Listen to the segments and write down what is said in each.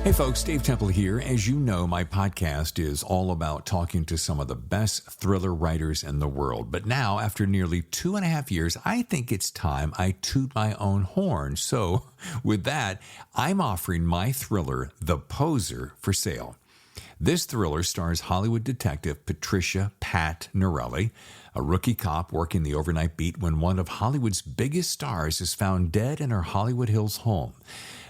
Hey folks, Dave Temple here. As you know, my podcast is all about talking to some of the best thriller writers in the world. But now, after nearly 2.5 years, I think it's time I toot my own horn. So with that, I'm offering my thriller, The Poser, for sale. This thriller stars Hollywood detective Patricia Pat Norelli, a rookie cop working the overnight beat when one of Hollywood's biggest stars is found dead in her Hollywood Hills home.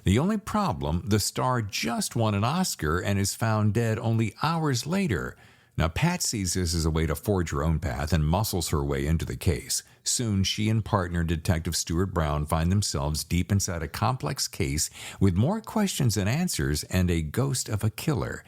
The only problem, the star just won an Oscar and is found dead only hours later. Now, Pat sees this as a way to forge her own path and muscles her way into the case. Soon, she and partner Detective Stuart Brown find themselves deep inside a complex case with more questions than answers and a ghost of a killer.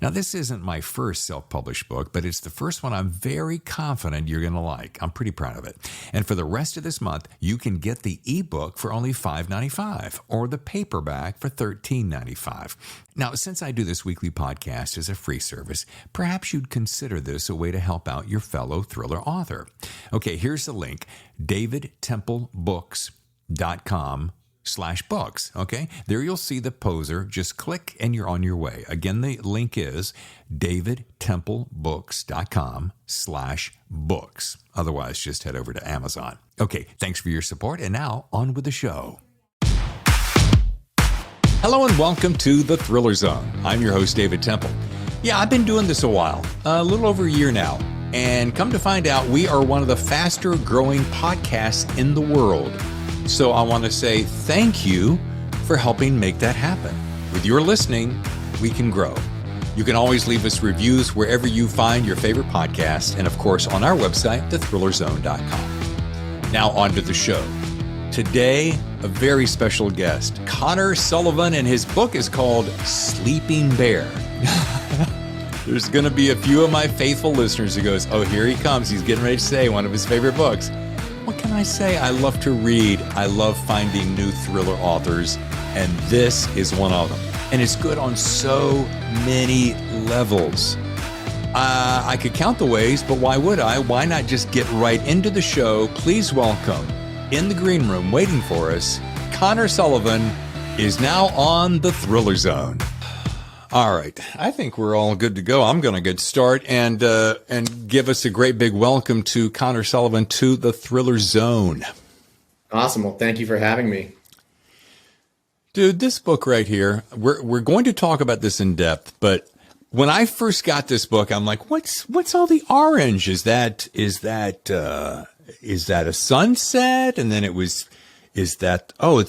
Now, this isn't my first self-published book, but it's the first one I'm very confident you're going to like. I'm pretty proud of it. And for the rest of this month, you can get the ebook for only $5.95 or the paperback for $13.95. Now, since I do this weekly podcast as a free service, perhaps you'd consider this a way to help out your fellow thriller author. Okay, here's the link, davidtemplebooks.com/books. Okay, there you'll see The Poser. Just click and you're on your way. Again, the link is davidtemplebooks.com/books. Otherwise, just head over to Amazon. Okay, thanks for your support. And now on with the show. Hello and welcome to the Thriller Zone. I'm your host, David Temple. Yeah, I've been doing this a while, a little over a year now. And come to find out, we are one of the faster growing podcasts in the world. So I want to say thank you for helping make that happen. With your listening, we can grow. You can always leave us reviews wherever you find your favorite podcast. And of course, on our website, thethrillerzone.com. Now on to the show. Today, a very special guest, Connor Sullivan, and his book is called Sleeping Bear. There's going to be a few of my faithful listeners who goes, oh, here he comes. He's getting ready to say one of his favorite books. What can I say? I love to read. I love finding new thriller authors, and this is one of them. And it's good on so many levels. I could count the ways, but why would I? Why not just get right into the show? Please welcome, in the green room waiting for us, Connor Sullivan is now on the Thriller Zone. All right, I think we're all good to go. I'm going to get started and give us a great big welcome to Connor Sullivan to the Thriller Zone. Awesome. Well, thank you for having me. Dude, this book right here, we're going to talk about this in depth, but when I first got this book, I'm like, what's all the orange? Is that a sunset? And then it's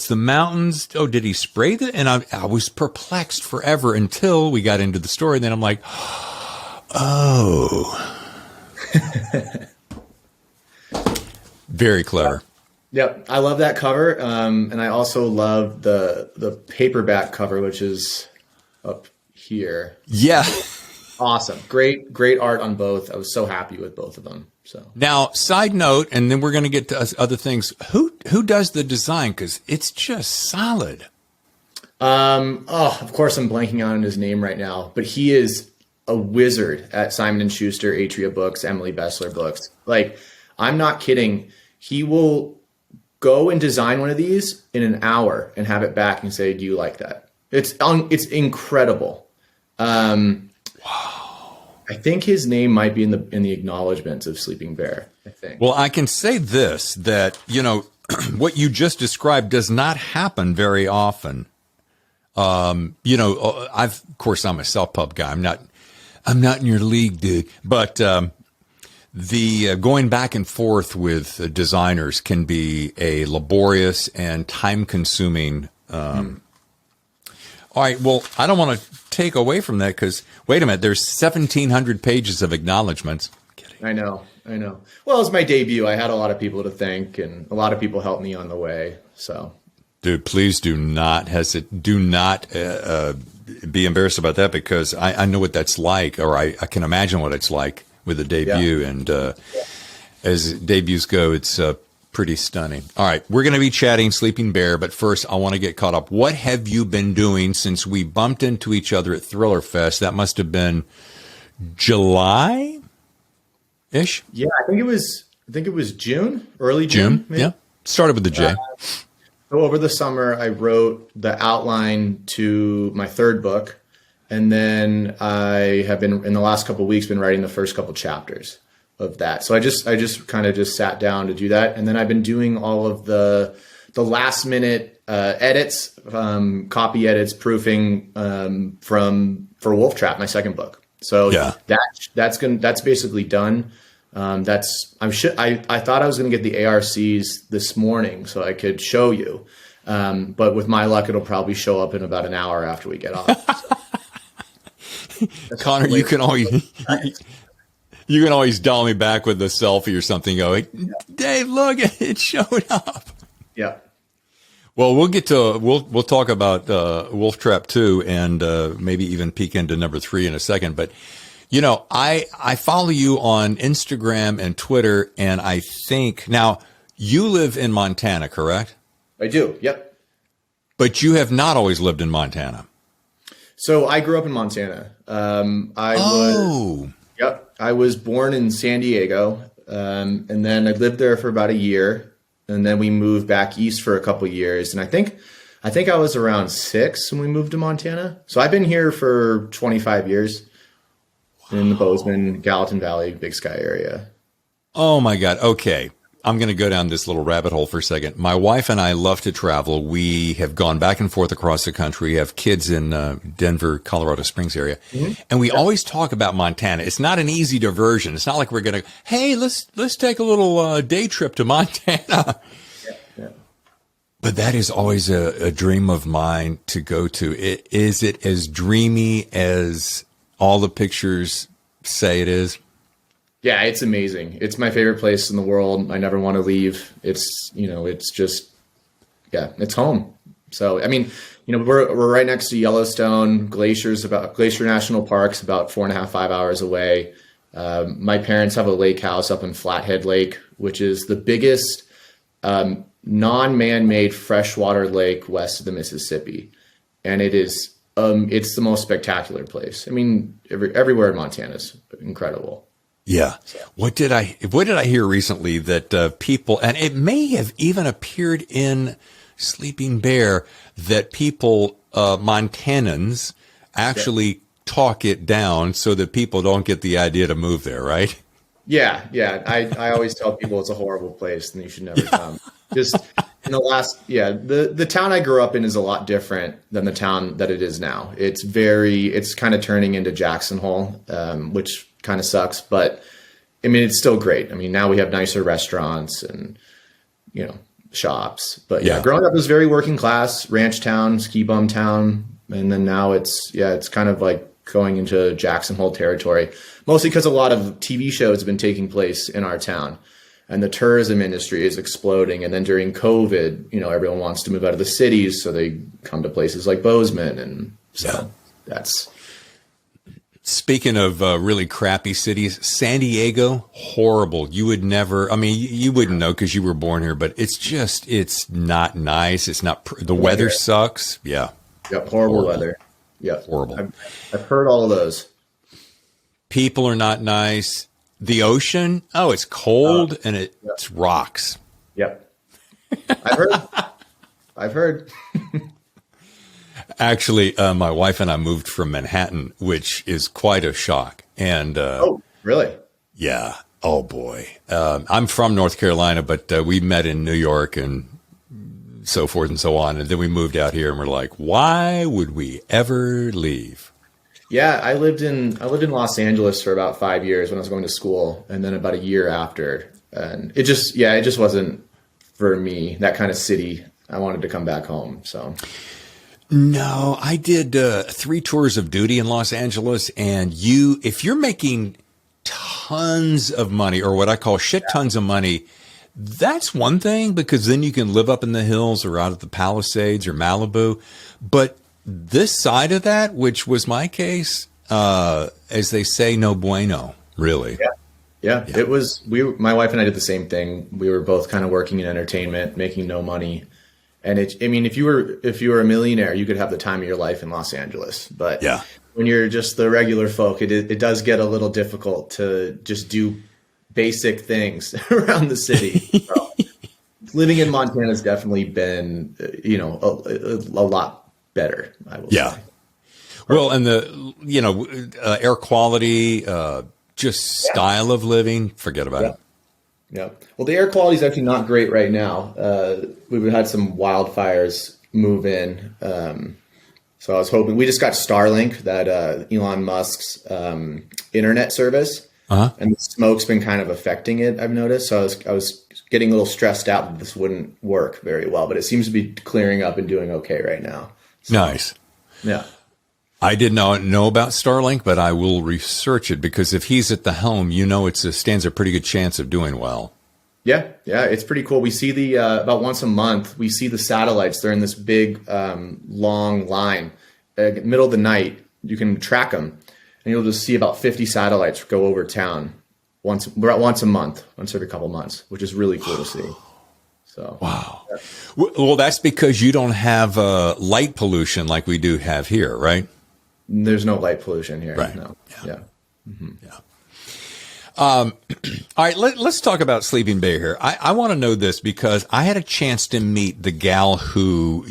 the mountains. Oh, did he spray that? And I was perplexed forever until we got into the story. And then I'm like, oh, very clever. Yep. I love that cover. And I also love the paperback cover, which is up here. Yeah. Awesome. Great art on both. I was so happy with both of them. So now, side note, and then we're going to get to other things. Who does the design? Because it's just solid. Of course, I'm blanking on his name right now, but he is a wizard at Simon & Schuster, Atria Books, Emily Bestler Books. Like, I'm not kidding. He will go and design one of these in an hour and have it back and say, "Do you like that?" It's incredible. Wow. I think his name might be in the acknowledgments of Sleeping Bear, I think. Well, I can say this, that, what you just described does not happen very often. Of course, I'm a self-pub guy. I'm not in your league, dude. But the going back and forth with designers can be a laborious and time-consuming. All right. Well, I don't want to take away from that because, wait a minute, there's 1,700 pages of acknowledgments. I know. Well, it was my debut. I had a lot of people to thank, and a lot of people helped me on the way. So, dude, please do not hesitate. Do not be embarrassed about that, because I know what that's like, or I can imagine what it's like with a debut. Yeah. And as debuts go, it's pretty stunning. All right, we're going to be chatting Sleeping Bear, but first I want to get caught up. What have you been doing since we bumped into each other at Thriller Fest? That must have been July-ish? Yeah, I think it was June, early June. Yeah, started with the J. So over the summer, I wrote the outline to my third book, and then I have been in the last couple of weeks been writing the first couple chapters of that. So I just kind of just sat down to do that, and then I've been doing all of the last minute edits, copy edits, proofing for Wolf Trap, my second book. So that's basically done. I thought I was going to get the ARCs this morning so I could show you. But with my luck, it'll probably show up in about an hour after we get off. So. Connor, you can always dial me back with a selfie or something. Go, Dave, look, it showed up. Yeah. Well, we'll talk about Wolf Trap 2 and maybe even peek into number 3 in a second. But I follow you on Instagram and Twitter, and I think now you live in Montana, correct? I do. Yep. But you have not always lived in Montana. So I grew up in Montana. I was born in San Diego, and then I lived there for about a year, and then we moved back east for a couple years. And I think I was around 6 when we moved to Montana. So I've been here for 25 years. In the Bozeman, Gallatin Valley, Big Sky area. Oh my God. Okay. I'm going to go down this little rabbit hole for a second. My wife and I love to travel. We have gone back and forth across the country. We have kids in Denver, Colorado Springs area. Mm-hmm. And we always talk about Montana. It's not an easy diversion. It's not like we're going to, hey, let's take a little day trip to Montana. Yeah. But that is always a dream of mine to go to. Is it as dreamy as all the pictures say it is? Yeah, it's amazing. It's my favorite place in the world. I never want to leave. It's just, it's home. So, I mean, we're right next to Yellowstone, Glacier National Park's about 4.5, 5 hours away. My parents have a lake house up in Flathead Lake, which is the biggest non-man-made freshwater lake west of the Mississippi. And it's the most spectacular place. I mean, everywhere in Montana is incredible. Yeah. What did I hear recently that people, and it may have even appeared in Sleeping Bear, that people, Montanans, actually talk it down so that people don't get the idea to move there, right? Yeah. I always tell people it's a horrible place and you should never come. Just in the town I grew up in is a lot different than the town that it is now. It's kind of turning into Jackson Hole, which kind of sucks, but I mean, it's still great. I mean, now we have nicer restaurants and, shops, but growing up was very working class, ranch town, ski bum town. And then now it's kind of like going into Jackson Hole territory, mostly because a lot of TV shows have been taking place in our town. And the tourism industry is exploding. And then during COVID, everyone wants to move out of the cities. So they come to places like Bozeman. And so that's. Speaking of really crappy cities, San Diego, horrible. You would never, you wouldn't know because you were born here, but it's not nice. It's not, the weather sucks. Yeah. Yep. Horrible weather. Yeah. Horrible. I've heard all of those. People are not nice. The ocean, it's cold and it's rocks. Yep. I've heard. Actually, my wife and I moved from Manhattan, which is quite a shock. And oh, really? Yeah. Oh boy. I'm from North Carolina, but we met in New York and so forth and so on. And then we moved out here and we're like, why would we ever leave? Yeah, I lived in Los Angeles for about 5 years when I was going to school, and then about a year after. And it just wasn't for me, that kind of city. I wanted to come back home. So no, I did 3 tours of duty in Los Angeles, and if you're making tons of money, or what I call shit tons of money, that's one thing, because then you can live up in the hills or out at the Palisades or Malibu. But this side of that, which was my case, as they say, no bueno, really. Yeah. It was, my wife and I did the same thing. We were both kind of working in entertainment, making no money. And if you were a millionaire, you could have the time of your life in Los Angeles. But when you're just the regular folk, it does get a little difficult to just do basic things around the city. So it's living in Montana has definitely been, a lot better, I will say. Well, and the, air quality, just style of living, forget about it. Yeah. Well, the air quality is actually not great right now. We've had some wildfires move in. So I was hoping, we just got Starlink, that Elon Musk's internet service. And the smoke's been kind of affecting it, I've noticed. So I was getting a little stressed out that this wouldn't work very well, but it seems to be clearing up and doing okay right now. So, nice. Yeah. I did not know about Starlink, but I will research it, because if he's at the helm, it stands a pretty good chance of doing well. Yeah, it's pretty cool. We see the about once a month, we see the satellites. They're in this big, long line. Middle of the night, you can track them. And you'll just see about 50 satellites go over town once a month, once every couple months, which is really cool to see. So wow. Yeah. Well, that's because you don't have light pollution like we do have here, right? There's no light pollution here. Right. No. Yeah. Mm-hmm. Yeah. All right, let's talk about Sleeping Bear here. I want to know this because I had a chance to meet the gal who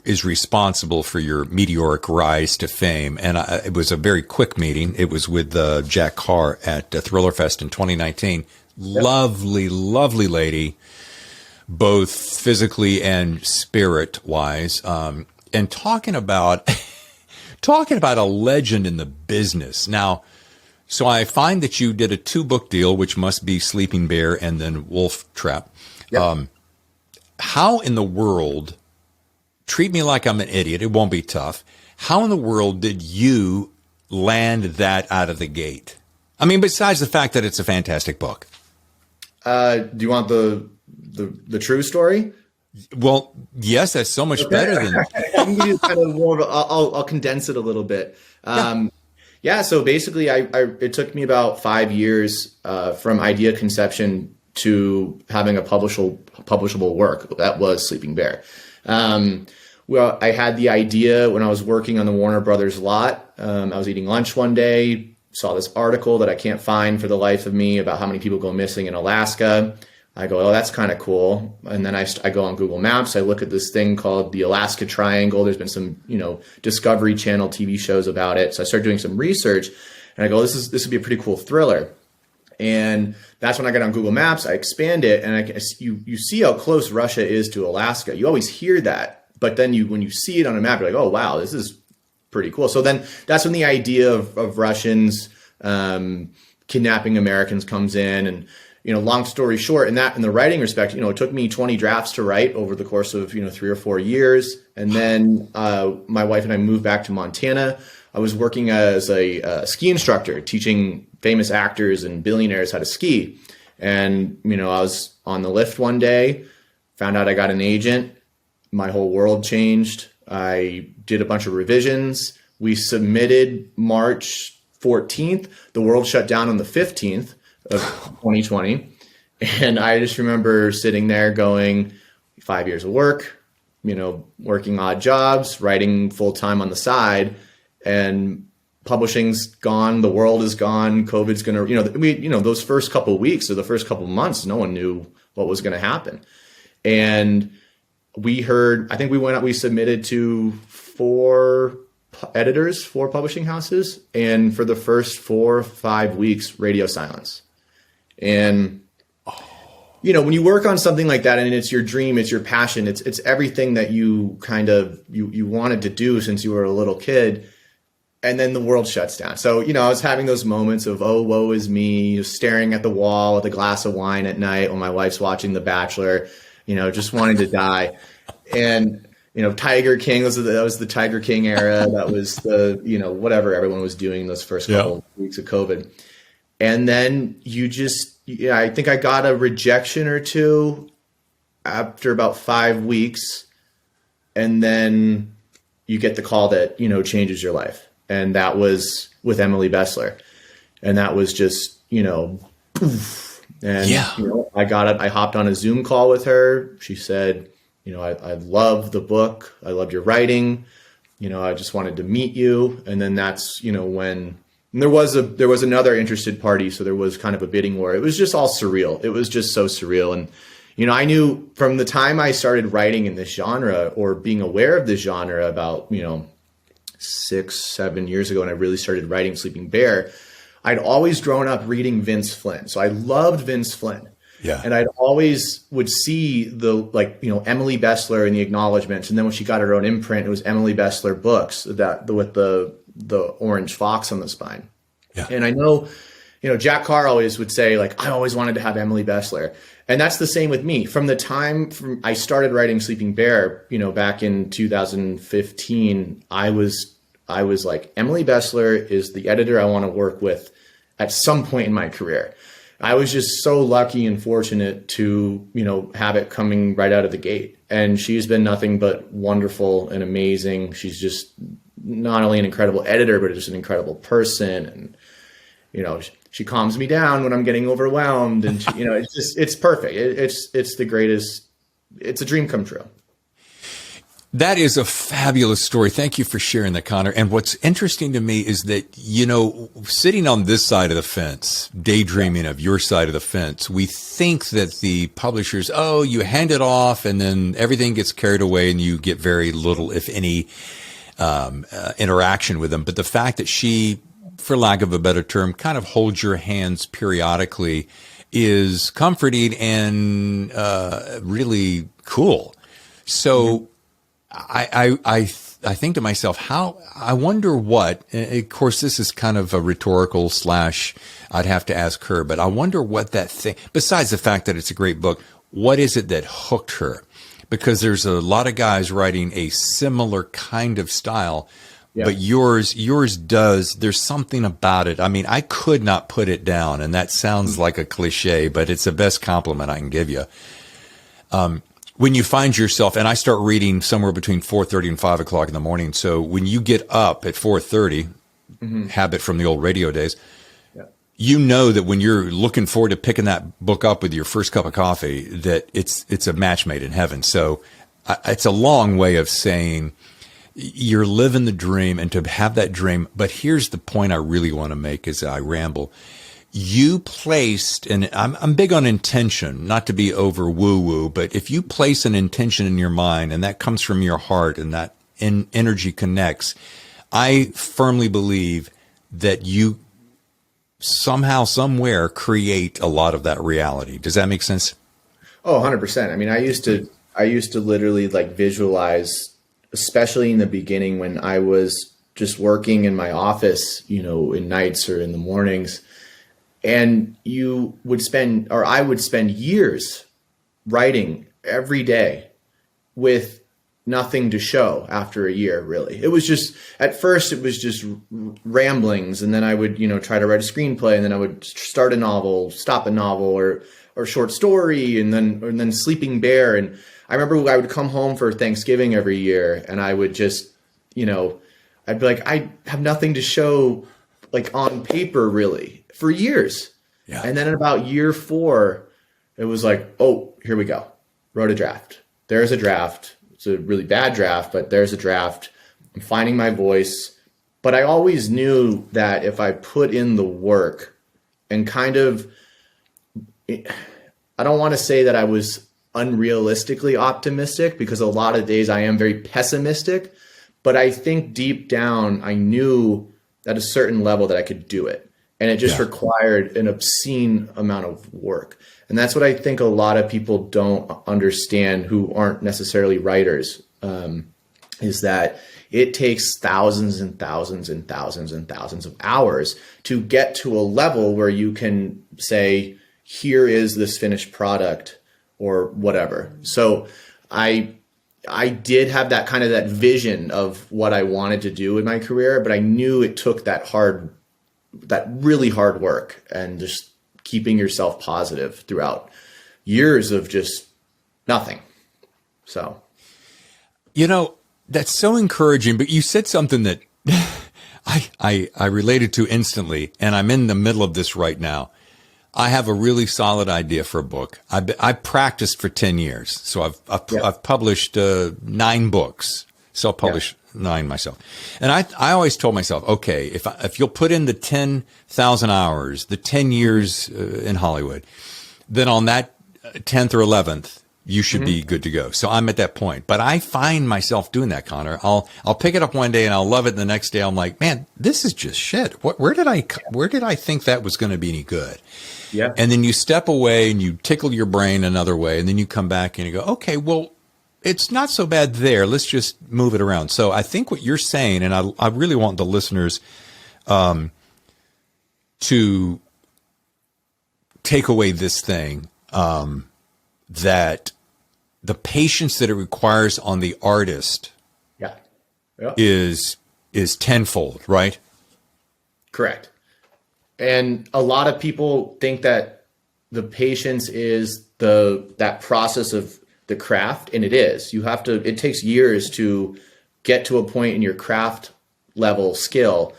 is responsible for your meteoric rise to fame, and it was a very quick meeting. It was with Jack Carr at Thriller Fest in 2019. Yep. Lovely, lovely lady, both physically and spirit-wise, and talking about a legend in the business. Now, so I find that you did a 2-book deal, which must be Sleeping Bear and then Wolf Trap. Yep. How in the world, treat me like I'm an idiot, it won't be tough. How in the world did you land that out of the gate? I mean, besides the fact that it's a fantastic book. Do you want the true story? Well, yes, that's so much better than I'm gonna do kind of more of I'll condense it a little bit. Yeah, so basically, it took me about 5 years from idea conception to having a publishable work. That was Sleeping Bear. Well, I had the idea when I was working on the Warner Brothers lot. I was eating lunch one day, saw this article that I can't find for the life of me about how many people go missing in Alaska. I go, oh, that's kind of cool. And then I go on Google Maps. I look at this thing called the Alaska Triangle. There's been some, Discovery Channel TV shows about it. So I started doing some research, and I go, this would be a pretty cool thriller. And that's when I got on Google Maps. I expand it, and you see how close Russia is to Alaska. You always hear that, but then when you see it on a map, you're like, oh wow, this is pretty cool. So then that's when the idea of Russians kidnapping Americans comes in. And long story short, in the writing respect, it took me 20 drafts to write over the course of 3 or 4 years. And then my wife and I moved back to Montana. I was working as a ski instructor, teaching famous actors and billionaires how to ski. And I was on the lift one day, found out I got an agent. My whole world changed. I did a bunch of revisions. We submitted March 14th. The world shut down on the 15th. Of 2020. And I just remember sitting there going, 5 years of work, working odd jobs, writing full time on the side, and publishing's gone. The world is gone. COVID's going to, those first couple of weeks or the first couple of months, no one knew what was going to happen. And we submitted to 4 editors, 4 publishing houses. And for the first 4 or 5 weeks, radio silence. And, when you work on something like that and it's your dream, it's your passion, it's everything that you kind of, you wanted to do since you were a little kid. And then the world shuts down. So, I was having those moments of, oh, woe is me, staring at the wall with a glass of wine at night when my wife's watching The Bachelor, just wanting to die. And, Tiger King, that was the Tiger King era. That was the, whatever everyone was doing those first couple of weeks of COVID. And then I think I got a rejection or 2 after about 5 weeks. And then you get the call that, changes your life. And that was with Emily Bessler. And that was just, poof. And, I hopped on a Zoom call with her. She said, I love the book. I loved your writing. I just wanted to meet you. And then that's, when... And there was another interested party, so there was kind of a bidding war. It was just all surreal. It was just so surreal. And, I knew from the time I started writing in this genre or being aware of this genre about, 6, 7 years ago when I really started writing Sleeping Bear, I'd always grown up reading Vince Flynn. So I loved Vince Flynn. Yeah. And I'd always would see Emily Bestler in the acknowledgments. And then when she got her own imprint, it was Emily Bestler Books with the orange fox on the spine. Yeah. And I know, Jack Carr always would say, like, I always wanted to have Emily Bestler. And that's the same with me. From the time I started writing Sleeping Bear, back in 2015, I was like, Emily Bestler is the editor I want to work with at some point in my career. I was just so lucky and fortunate to, have it coming right out of the gate. And she's been nothing but wonderful and amazing. She's just not only an incredible editor, but just an incredible person. And, she calms me down when I'm getting overwhelmed. And, it's perfect. It's the greatest. It's a dream come true. That is a fabulous story. Thank you for sharing that, Connor. And what's interesting to me is that, sitting on this side of the fence, daydreaming of your side of the fence, we think that the publishers, you hand it off and then everything gets carried away and you get very little, if any, interaction with them. But the fact that she, for lack of a better term, kind of holds your hands periodically is comforting and really cool. So I think to myself, I wonder what, of course, this is kind of a rhetorical / I'd have to ask her, but I wonder what that thing, besides the fact that it's a great book, what is it that hooked her? Because there's a lot of guys writing a similar kind of style, but yours does, there's something about it. I mean, I could not put it down, and that sounds like a cliche, but it's the best compliment I can give you. When you find yourself, and I start reading somewhere between 4:30 and 5 o'clock in the morning. So when you get up at 4:30, habit from the old radio days, that when you're looking forward to picking that book up with your first cup of coffee, that it's a match made in heaven. So it's a long way of saying you're living the dream and to have that dream. But here's the point I really want to make as I ramble. You placed, and I'm big on intention, not to be over woo-woo, but if you place an intention in your mind and that comes from your heart and that energy connects, I firmly believe that you somehow, somewhere create a lot of that reality. Does that make sense? Oh, 100%. I mean, I used to literally like visualize, especially in the beginning when I was just working in my office, in nights or in the mornings. And I would spend years writing every day with nothing to show after a year, really. It was just, at first it was just ramblings. And then I would, try to write a screenplay, and then I would start a novel, stop a novel or short story, and then Sleeping Bear. And I remember I would come home for Thanksgiving every year, and I would just, I'd be like, I have nothing to show like on paper really for years. Yeah. And then in about year 4, it was like, oh, here we go. Wrote a draft. There's a draft. It's a really bad draft, but there's a draft. I'm finding my voice. But I always knew that if I put in the work and kind of, I don't want to say that I was unrealistically optimistic, because a lot of days I am very pessimistic, but I think deep down I knew at a certain level that I could do it. And it just required an obscene amount of work. And that's what I think a lot of people don't understand who aren't necessarily writers, is that it takes thousands and thousands and thousands and thousands of hours to get to a level where you can say, here is this finished product or whatever. So I did have that kind of that vision of what I wanted to do in my career, but I knew it took that really hard work and just keeping yourself positive throughout years of just nothing. So, that's so encouraging, but you said something that I related to instantly, and I'm in the middle of this right now. I have a really solid idea for a book. I practiced for 10 years. So I've published 9 books, self-published 9 myself. And I always told myself, okay, if you'll put in the 10,000 hours, the 10 years in Hollywood, then on that 10th or 11th, you should be good to go. So I'm at that point. But I find myself doing that, Connor. I'll pick it up one day and I'll love it. And the next day I'm like, man, this is just shit. Where did I think that was going to be any good? Yeah. And then you step away and you tickle your brain another way. And then you come back and you go, okay, well, it's not so bad there. Let's just move it around. So I think what you're saying, and I really want the listeners to take away this thing, that the patience that it requires on the artist is tenfold, right? Correct. And a lot of people think that the patience is that process of the craft, and it is. It takes years to get to a point in your craft level skill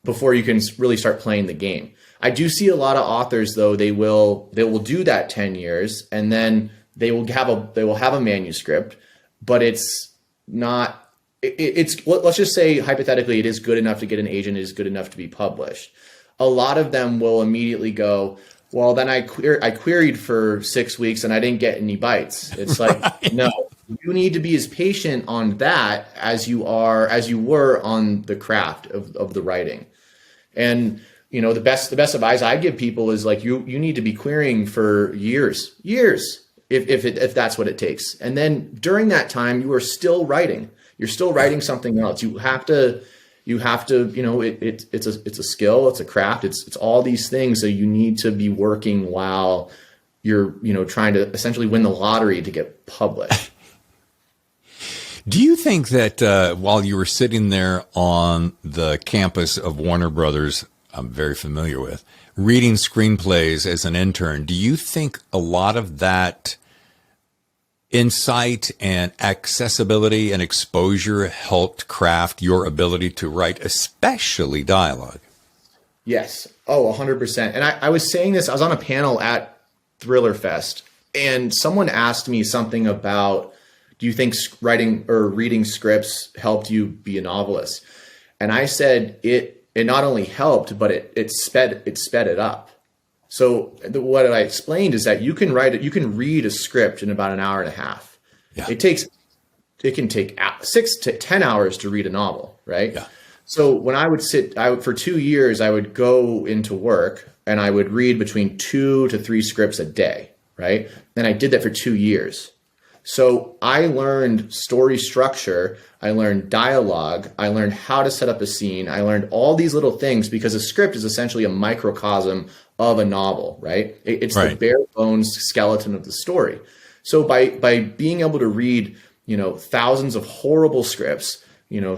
before you can really start playing the game. I do see a lot of authors, though, they will do that 10 years and then they will have a manuscript, but it's not, let's just say hypothetically, it is good enough to get an agent, it is good enough to be published. A lot of them will immediately go, well, then I queried for 6 weeks and I didn't get any bites. It's like, no, you need to be as patient on that as you were on the craft of the writing. And the best advice I give people is like, you need to be querying for years, if that's what it takes. And then during that time, you are still writing. You're still writing something else. You have to, it's a skill, it's a craft, it's all these things. So you need to be working while you're, trying to essentially win the lottery to get published. Do you think that while you were sitting there on the campus of Warner Brothers, I'm very familiar with, reading screenplays as an intern, do you think a lot of that insight and accessibility and exposure helped craft your ability to write, especially dialogue? Yes. Oh, 100%. And I was saying this, I was on a panel at Thriller Fest, and someone asked me something about, do you think writing or reading scripts helped you be a novelist? And I said it not only helped, but it sped it up. So what I explained is that you can read a script in about an hour and a half. Yeah. It can take 6 to 10 hours to read a novel, right? Yeah. So when I would for 2 years, I would go into work and I would read between 2 to 3 scripts a day, right? And I did that for 2 years. So I learned story structure, I learned dialogue, I learned how to set up a scene, I learned all these little things because a script is essentially a microcosm of a novel, right? It's right. The bare bones skeleton of the story. So by being able to read, thousands of horrible scripts,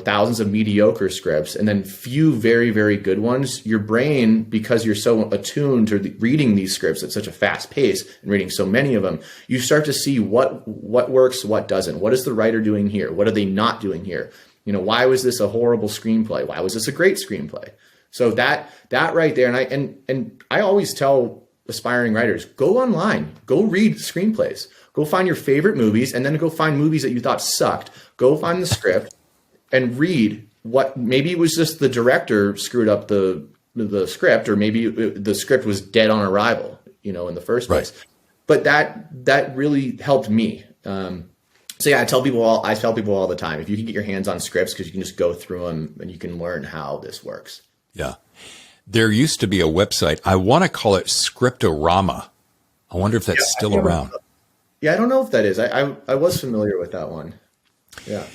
thousands of mediocre scripts, and then few very, very good ones, your brain, because you're so attuned to reading these scripts at such a fast pace and reading so many of them, you start to see what works, what doesn't. What is the writer doing here? What are they not doing here? Why was this a horrible screenplay? Why was this a great screenplay? So that right there, and I always tell aspiring writers, go online, go read screenplays, go find your favorite movies, and then go find movies that you thought sucked. Go find the script and read what, maybe it was just the director screwed up the script, or maybe the script was dead on arrival, in the first place. Right. But that really helped me. So yeah, I tell people all the time, if you can get your hands on scripts, because you can just go through them and you can learn how this works. Yeah. There used to be a website. I want to call it Scriptorama. I wonder if that's still around. Yeah, I don't know if that is. I was familiar with that one. Yeah.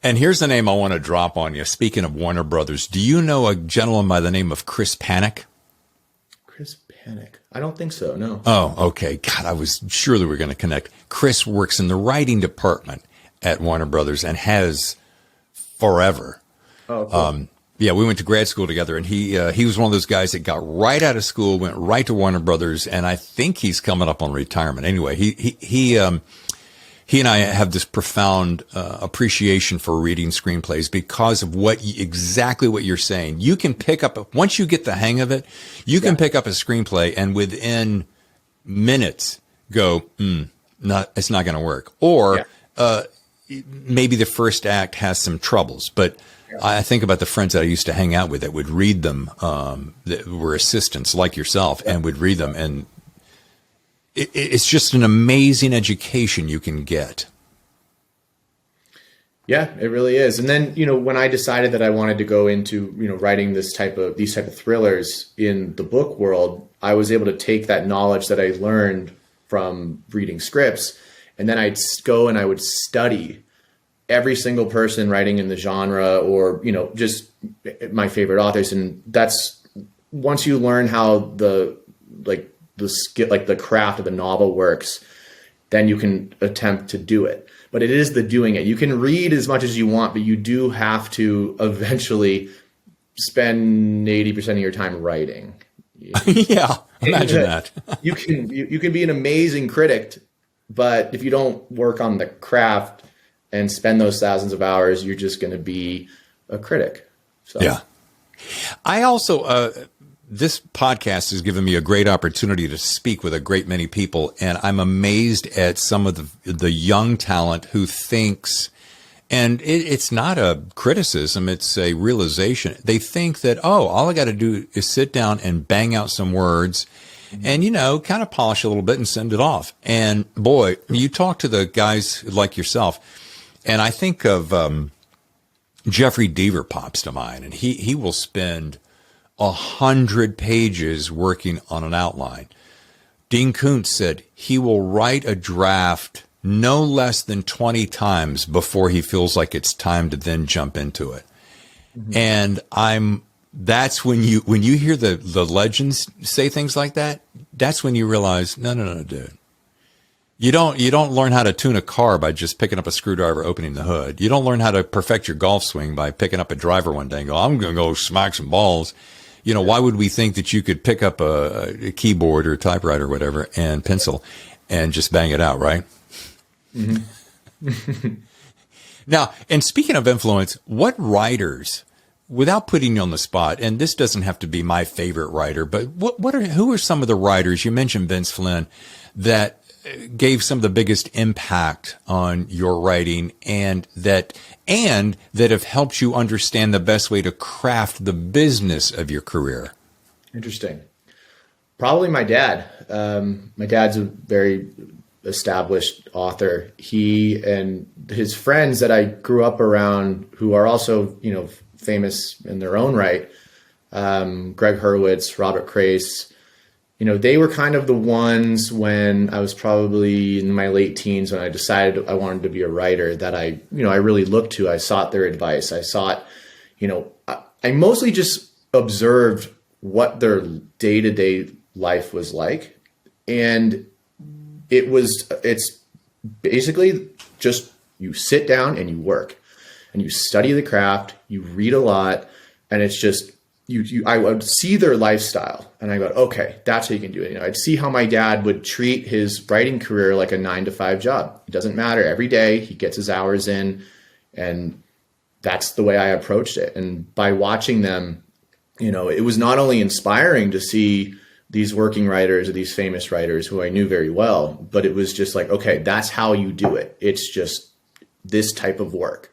And here's the name I want to drop on you. Speaking of Warner Brothers, do you know a gentleman by the name of Chris Panic? Chris Panic? I don't think so, no. Oh, okay. God, I was sure that we were going to connect. Chris works in the writing department at Warner Brothers and has forever. Oh, cool. Yeah, we went to grad school together, and he was one of those guys that got right out of school, went right to Warner Brothers, and I think he's coming up on retirement. Anyway, he and I have this profound appreciation for reading screenplays because of exactly what you're saying. You can pick up, once you get the hang of it, you can pick up a screenplay and within minutes go, it's not going to work. Or maybe the first act has some troubles, but I think about the friends that I used to hang out with that would read them, that were assistants like yourself, and would read them, and it's just an amazing education you can get. Yeah, it really is. And then, when I decided that I wanted to go into, writing these type of thrillers in the book world, I was able to take that knowledge that I learned from reading scripts, and then I'd go and I would study every single person writing in the genre, or, just my favorite authors. And that's, once you learn how the skill, like the craft of the novel works, then you can attempt to do it. But it is the doing it. You can read as much as you want, but you do have to eventually spend 80% of your time writing. Yeah, imagine that. You can be an amazing critic, but if you don't work on the craft and spend those thousands of hours, you're just going to be a critic. So. Yeah. I also, this podcast has given me a great opportunity to speak with a great many people, and I'm amazed at some of the young talent who thinks, and it's not a criticism, it's a realization. They think that, all I got to do is sit down and bang out some words and, kind of polish a little bit and send it off. And boy, you talk to the guys like yourself, and I think of Jeffrey Deaver pops to mind, and he will spend 100 pages working on an outline. Dean Koontz said he will write a draft no less than 20 times before he feels like it's time to then jump into it. Mm-hmm. And that's when you hear the legends say things like that, that's when you realize, no, dude. You don't learn how to tune a car by just picking up a screwdriver, opening the hood. You don't learn how to perfect your golf swing by picking up a driver one day and go, I'm going to go smack some balls. Why would we think that you could pick up a keyboard or typewriter or whatever and pencil and just bang it out, right? Mm-hmm. Now, and speaking of influence, what writers, without putting you on the spot, and this doesn't have to be my favorite writer, but who are some of the writers, you mentioned Vince Flynn, that gave some of the biggest impact on your writing and that have helped you understand the best way to craft the business of your career? Interesting. Probably my dad. My dad's a very established author. He and his friends that I grew up around, who are also, famous in their own right, Greg Hurwitz, Robert Crace, they were kind of the ones when I was probably in my late teens when I decided I wanted to be a writer that I really looked to. I sought their advice. I sought, I mostly just observed what their day-to-day life was like. And it's basically just you sit down and you work and you study the craft, you read a lot, and it's just, I would see their lifestyle and I go, okay, that's how you can do it. I'd see how my dad would treat his writing career like a 9-to-5 job. It doesn't matter. Every day he gets his hours in, and that's the way I approached it. And by watching them, it was not only inspiring to see these working writers or these famous writers who I knew very well, but it was just like, okay, that's how you do it. It's just this type of work.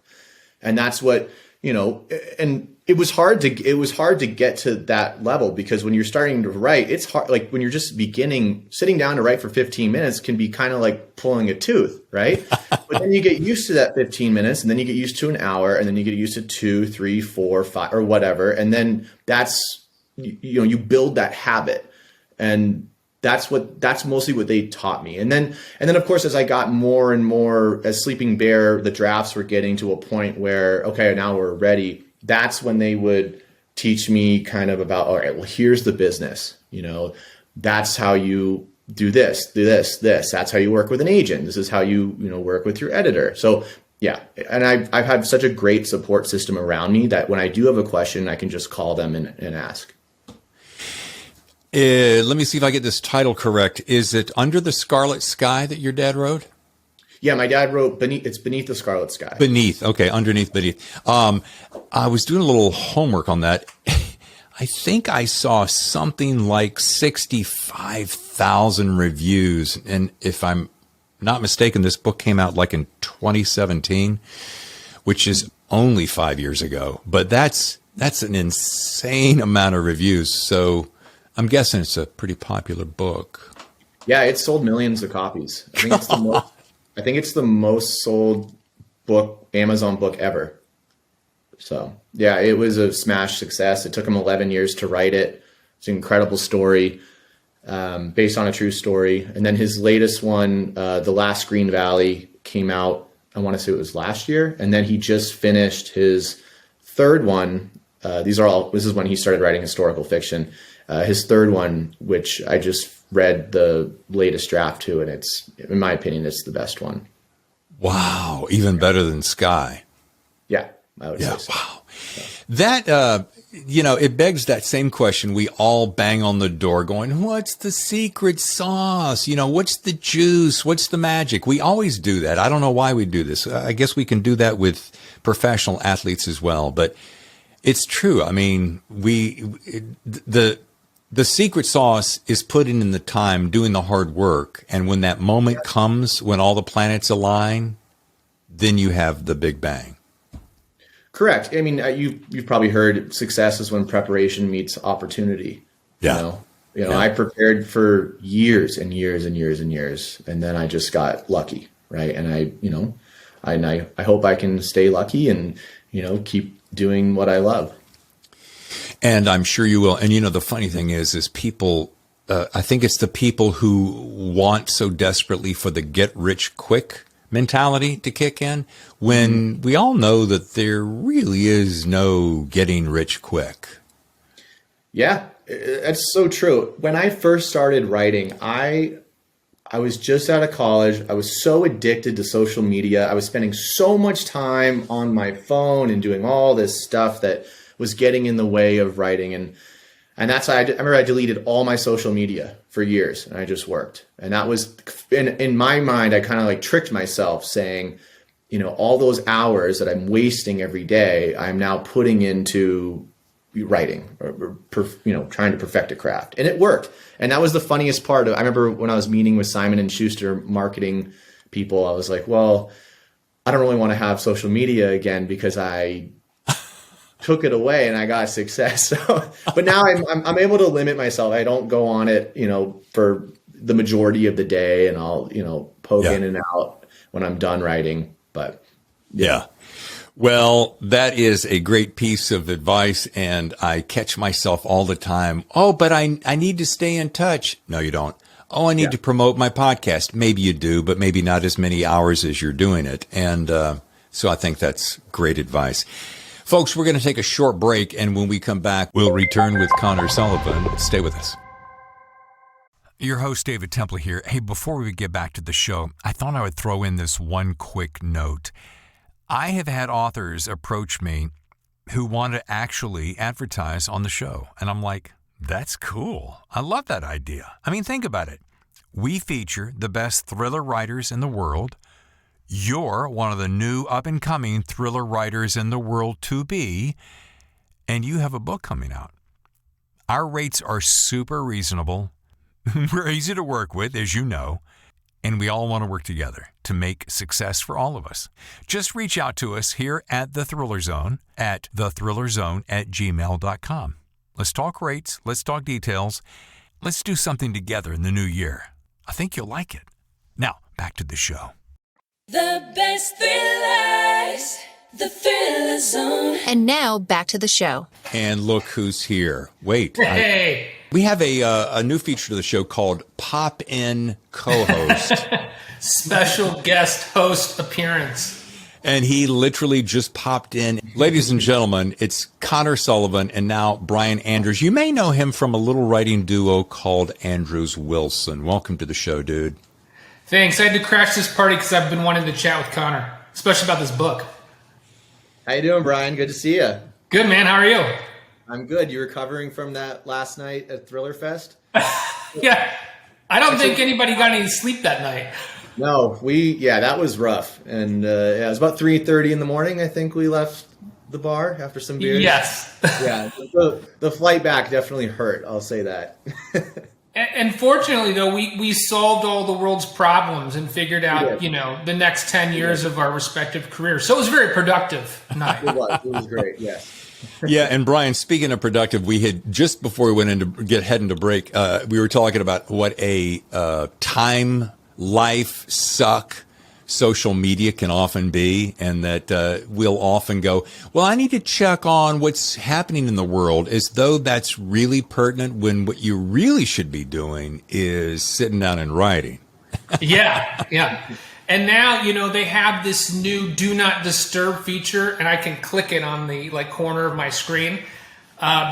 And that's what, and it was hard to get to that level, because when you're starting to write, it's hard. Like when you're just beginning, sitting down to write for 15 minutes can be kind of like pulling a tooth, right? But then you get used to that 15 minutes, and then you get used to an hour, and then you get used to 2, 3, 4, 5, or whatever. And then that's, you build that habit, and that's mostly what they taught me. And then of course, as I got more and more, as Sleeping Bear, the drafts were getting to a point where, okay, now we're ready. That's when they would teach me kind of about, all right, well, here's the business. That's how you do this. That's how you work with an agent. This is how you work with your editor. So yeah. And I've had such a great support system around me that when I do have a question, I can just call them and ask. Let me see if I get this title correct. Is it Under the Scarlet Sky that your dad wrote? Yeah, my dad wrote Beneath the Scarlet Sky. Beneath. Okay. Underneath, beneath. I was doing a little homework on that. I think I saw something like 65,000 reviews. And if I'm not mistaken, this book came out like in 2017, which is only 5 years ago. But that's an insane amount of reviews. So I'm guessing it's a pretty popular book. Yeah, it sold millions of copies. I think it's the most. I think it's the most sold book, Amazon book ever. So yeah, it was a smash success. It took him 11 years to write it. It's an incredible story, based on a true story. And then his latest one, The Last Green Valley, came out, I want to say it was last year. And then he just finished his third one. This is when he started writing historical fiction. His third one, which I just read the latest draft to, and it's, in my opinion, it's the best one. Wow. Even better than Sky. Yeah, I would say so. Wow. That, it begs that same question. We all bang on the door going, what's the secret sauce? What's the juice? What's the magic? We always do that. I don't know why we do this. I guess we can do that with professional athletes as well, but it's true. I mean, the secret sauce is putting in the time, doing the hard work. And when that moment comes, when all the planets align, then you have the big bang. Correct. I mean, you've probably heard success is when preparation meets opportunity. Yeah. I prepared for years and years and years and years, and then I just got lucky, right? And I hope I can stay lucky and, keep doing what I love. And I'm sure you will. And the funny thing is people, I think it's the people who want so desperately for the get rich quick mentality to kick in, when we all know that there really is no getting rich quick. Yeah, that's so true. When I first started writing, I was just out of college. I was so addicted to social media. I was spending so much time on my phone and doing all this stuff that was getting in the way of writing. And that's why I remember I deleted all my social media for years, and I just worked. And that was, in my mind, I kind of like tricked myself saying, all those hours that I'm wasting every day, I'm now putting into writing or trying to perfect a craft. And it worked. And that was the funniest part. I remember when I was meeting with Simon & Schuster marketing people, I was like, well, I don't really want to have social media again because I took it away and I got success. So, but now I'm able to limit myself. I don't go on it, for the majority of the day, and I'll, poke in and out when I'm done writing. But yeah. Well, that is a great piece of advice, and I catch myself all the time. Oh, but I need to stay in touch. No, you don't. Oh, I need to promote my podcast. Maybe you do, but maybe not as many hours as you're doing it. And so I think that's great advice. Folks, we're going to take a short break, and when we come back, we'll return with Connor Sullivan. Stay with us. Your host, David Temple here. Hey, before we get back to the show, I thought I would throw in this one quick note. I have had authors approach me who want to actually advertise on the show, and I'm like, that's cool. I love that idea. I mean, think about it. We feature the best thriller writers in the world. You're one of the new up-and-coming thriller writers in the world to be, and you have a book coming out. Our rates are super reasonable. We're easy to work with, as you know, and we all want to work together to make success for all of us. Just reach out to us here at The Thriller Zone at thethrillerzone@gmail.com. Let's talk rates. Let's talk details. Let's do something together in the new year. I think you'll like it. Now, back to the show. The best thrillers, The Thriller Zone. And now, back to the show. And look who's here. Wait. Hey! We have a new feature to the show called Pop-In Co-Host. Special guest host appearance. And he literally just popped in. Ladies and gentlemen, it's Connor Sullivan and now Brian Andrews. You may know him from a little writing duo called Andrews Wilson. Welcome to the show, dude. Thanks. I had to crash this party because I've been wanting to chat with Connor, especially about this book. how you doing, Brian? Good to see you. Good, man. How are you? I'm good. You recovering from that last night at Thriller Fest? Yeah. I don't think anybody got any sleep that night. No, that was rough. And it was about 3:30 in the morning. I think we left the bar after some beers. Yes. Yeah. The flight back definitely hurt. I'll say that. And fortunately, though, we solved all the world's problems and figured out, the next 10 years of our respective careers. So it was very productive night. It was great, yes. Yeah, and Brian, speaking of productive, we had just before we went into heading to break, we were talking about what a time, life suck social media can often be, and that we'll often go, well, I need to check on what's happening in the world, as though that's really pertinent, when what you really should be doing is sitting down and writing. Yeah. And now, they have this new do not disturb feature, and I can click it on the corner of my screen.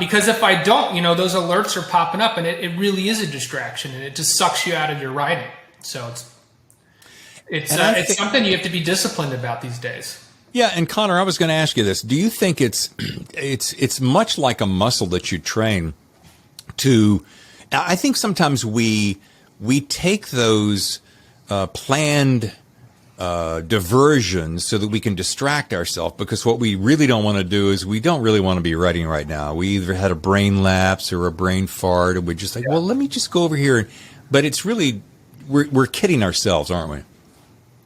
Because if I don't, those alerts are popping up, and it really is a distraction, and it just sucks you out of your writing. So it's something you have to be disciplined about these days. Yeah, and Connor, I was going to ask you this. Do you think it's much like a muscle that you train to? I think sometimes we take those planned diversions so that we can distract ourselves, because what we really don't want to do is we don't really want to be writing right now. We either had a brain lapse or a brain fart, and we're just like, well, let me just go over here. But it's really, we're kidding ourselves, aren't we?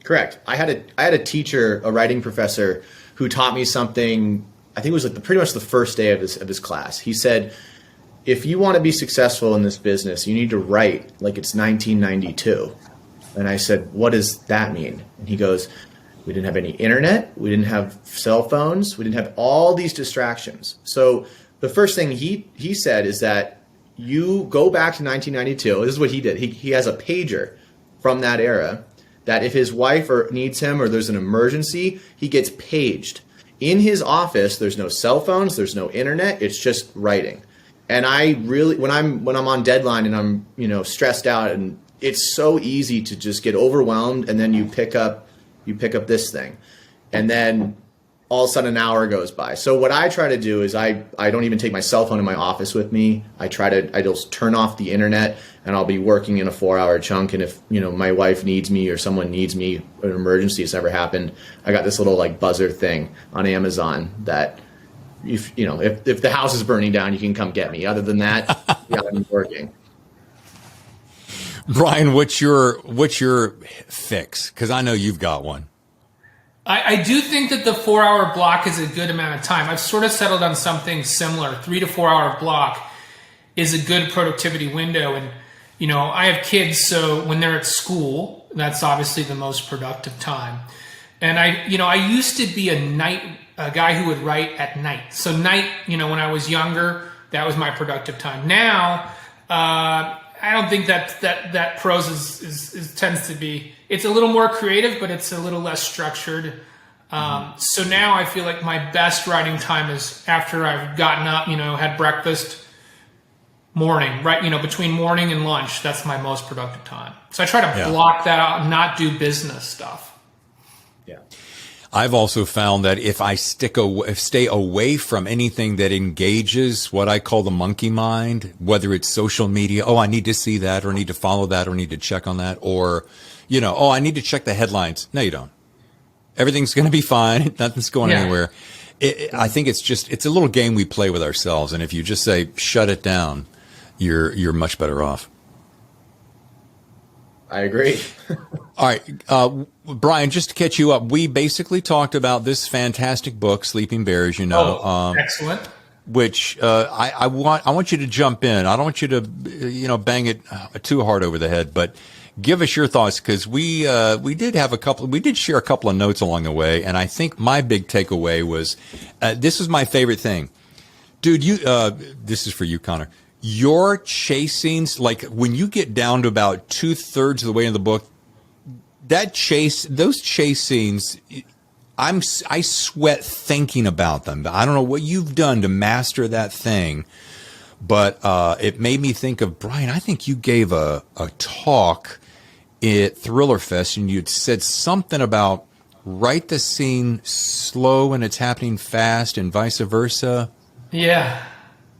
Correct. I had a teacher, a writing professor, who taught me something. I think it was pretty much the first day of his class. He said, if you want to be successful in this business, you need to write like it's 1992. And I said, what does that mean? And he goes, we didn't have any internet. We didn't have cell phones. We didn't have all these distractions. So the first thing he said is that you go back to 1992. This is what he did. He has a pager from that era, that if his wife needs him or there's an emergency, he gets paged. In his office, there's no cell phones, there's no internet, it's just writing. And I really, when I'm on deadline and I'm, stressed out, and it's so easy to just get overwhelmed, and then you pick up this thing. And then all of a sudden an hour goes by. So what I try to do is I don't even take my cell phone in my office with me. I just turn off the internet, and I'll be working in a 4-hour chunk. And if, my wife needs me or someone needs me, an emergency has ever happened, I got this little buzzer thing on Amazon that if the house is burning down, you can come get me. Other than that, I'm working. Brian, what's your fix? Because I know you've got one. I do think that the 4-hour block is a good amount of time. I've sort of settled on something similar. 3 to 4 hour block is a good productivity window. And, I have kids, so when they're at school, that's obviously the most productive time. And I used to be a guy who would write at night. So night, when I was younger, that was my productive time. Now, I don't think that prose is tends to be. It's a little more creative, but it's a little less structured. So now I feel like my best writing time is after I've gotten up, had breakfast, morning, right? Between morning and lunch, that's my most productive time. So I try to block that out and not do business stuff. Yeah. I've also found that if I stay away from anything that engages what I call the monkey mind, whether it's social media, I need to see that, or I need to follow that, or I need to check on that, or, I need to check the headlines. No, you don't. Everything's going to be fine. Nothing's going anywhere. I think it's a little game we play with ourselves. And if you just say, shut it down, you're much better off. I agree. All right. Brian, just to catch you up, we basically talked about this fantastic book, Sleeping Bears, excellent. Which I want you to jump in. I don't want you to bang it too hard over the head, but give us your thoughts, because we did share a couple of notes along the way, and I think my big takeaway was this is my favorite thing, dude. This is for you, Connor. Your chase scenes, like when you get down to about 2/3 of the way in the book, those chase scenes, I sweat thinking about them. I don't know what you've done to master that thing, but it made me think of, Brian, I think you gave a talk at Thriller Fest, and you'd said something about write the scene slow when it's happening fast and vice versa. Yeah.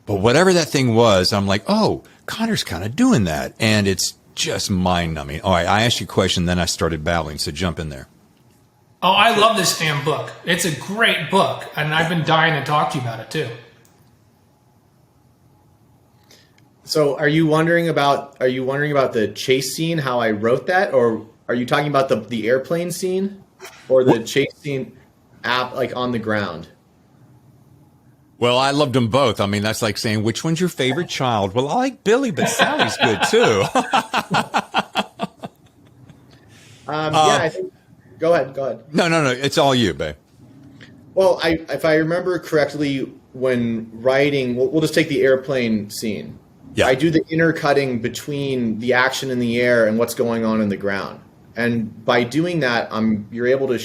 But whatever that thing was, I'm like, oh, Connor's kind of doing that. And it's just mind-numbing. All right, I asked you a question, then I started babbling, so jump in there. Oh, I love this damn book. It's a great book, and I've been dying to talk to you about it, too. So are you wondering about the chase scene, how I wrote that, or are you talking about the airplane scene or the chase scene like on the ground? Well, I loved them both. I mean, that's like saying, which one's your favorite child? Well, I like Billy, but Sally's good too. I think. Go ahead. No. It's all you, babe. Well, if I remember correctly, when writing, we'll just take the airplane scene. Yeah. I do the intercutting between the action in the air and what's going on in the ground. And by doing that, you're able to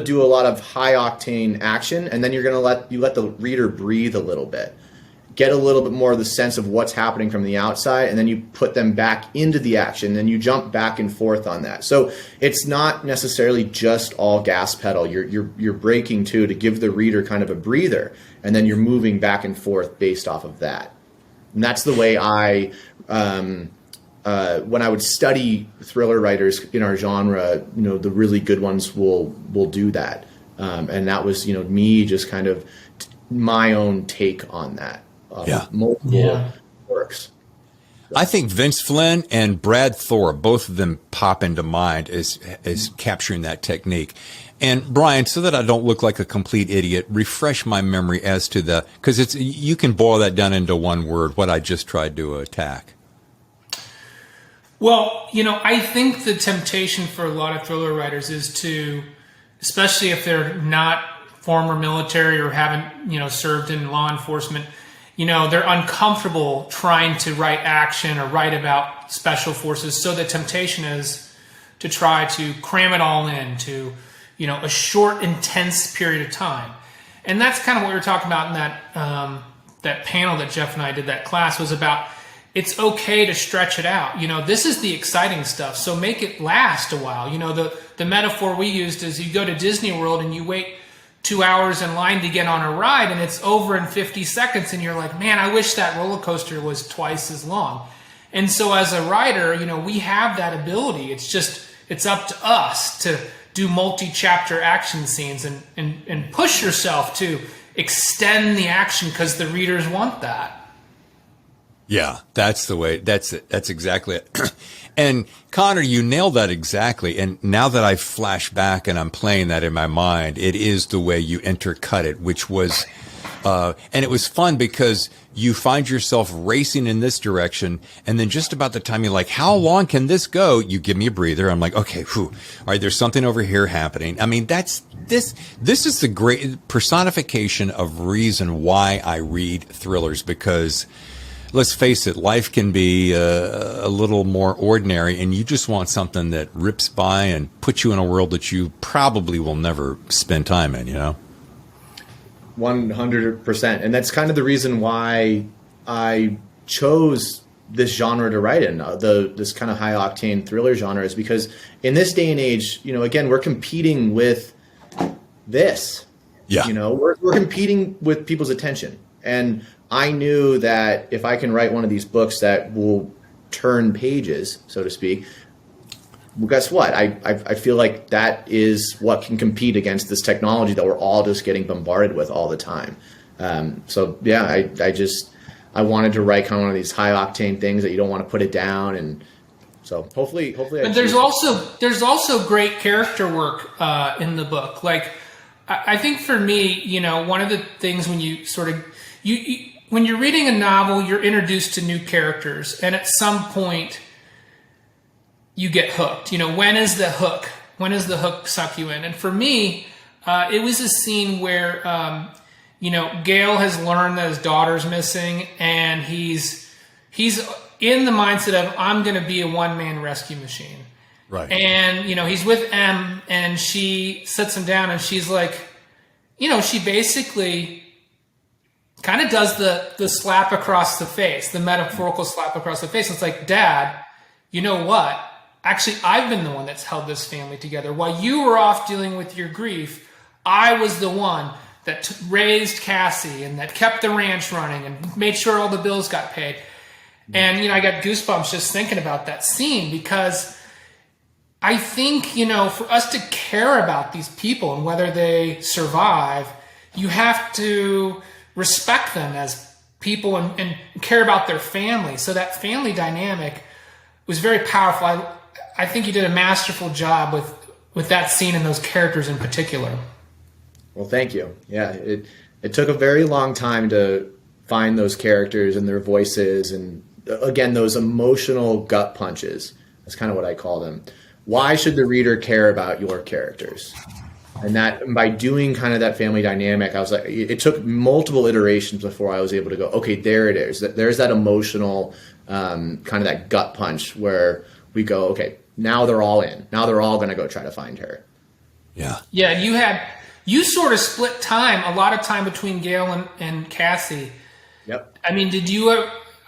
do a lot of high octane action, and then you're going to let the reader breathe a little bit, get a little bit more of the sense of what's happening from the outside, and then you put them back into the action, and you jump back and forth on that. So it's not necessarily just all gas pedal. You're braking too, to give the reader kind of a breather, and then you're moving back and forth based off of that. And that's the way when I would study thriller writers in our genre, the really good ones will do that. And that was, me just kind of my own take on that. Multiple works. I think Vince Flynn and Brad Thor, both of them pop into mind as capturing that technique. And Brian, so that I don't look like a complete idiot, refresh my memory as to because you can boil that down into one word, what I just tried to attack. Well, I think the temptation for a lot of thriller writers is to, especially if they're not former military or haven't, served in law enforcement, they're uncomfortable trying to write action or write about special forces. So the temptation is to try to cram it all into, a short, intense period of time. And that's kind of what we were talking about in that panel that Jeff and I did, that class, was about it's okay to stretch it out. This is the exciting stuff. So make it last a while. The metaphor we used is you go to Disney World and you wait 2 hours in line to get on a ride and it's over in 50 seconds and you're like, man, I wish that roller coaster was twice as long. And so as a writer, we have that ability. It's up to us to do multi-chapter action scenes and push yourself to extend the action because the readers want that. Yeah, that's the way. That's it. That's exactly it. And Connor, you nailed that exactly. And now that I flash back and I'm playing that in my mind, it is the way you intercut it, which was, and it was fun because you find yourself racing in this direction. And then just about the time you're like, how long can this go? You give me a breather. I'm like, okay, whew. All right, there's something over here happening. I mean, this is the great personification of reason why I read thrillers, because let's face it, life can be a little more ordinary, and you just want something that rips by and puts you in a world that you probably will never spend time in, 100%. And that's kind of the reason why I chose this genre to write in, this kind of high-octane thriller genre, is because in this day and age, again, we're competing with this. Yeah. We're competing with people's attention. And I knew that if I can write one of these books that will turn pages, so to speak, well, guess what? I feel like that is what can compete against this technology that we're all just getting bombarded with all the time. I wanted to write kind of one of these high octane things that you don't want to put it down, and so hopefully. But there's also great character work in the book. Like I think for me, one of the things when you sort of when you're reading a novel, you're introduced to new characters, and at some point you get hooked. When is the hook? When does the hook suck you in? And for me, it was a scene where, Gale has learned that his daughter's missing, and he's in the mindset of, I'm going to be a one-man rescue machine. Right. And, he's with Em, and she sits him down, and she's like, she basically kind of does the slap across the face, the metaphorical slap across the face. It's like, Dad, you know what? Actually, I've been the one that's held this family together. While you were off dealing with your grief, I was the one that raised Cassie and that kept the ranch running and made sure all the bills got paid. And, I got goosebumps just thinking about that scene, because I think, for us to care about these people and whether they survive, you have to respect them as people and care about their family. So that family dynamic was very powerful. I think you did a masterful job with that scene and those characters in particular. Well, thank you. Yeah, it took a very long time to find those characters and their voices, and again, those emotional gut punches. That's kind of what I call them. Why should the reader care about your characters? And that by doing kind of that family dynamic, I was like, it took multiple iterations before I was able to go, okay, there it is. There's that emotional kind of that gut punch where we go, okay, now they're all in. Now they're all going to go try to find her. Yeah. Yeah, you sort of split time, a lot of time between Gail and Cassie. Yep. I mean,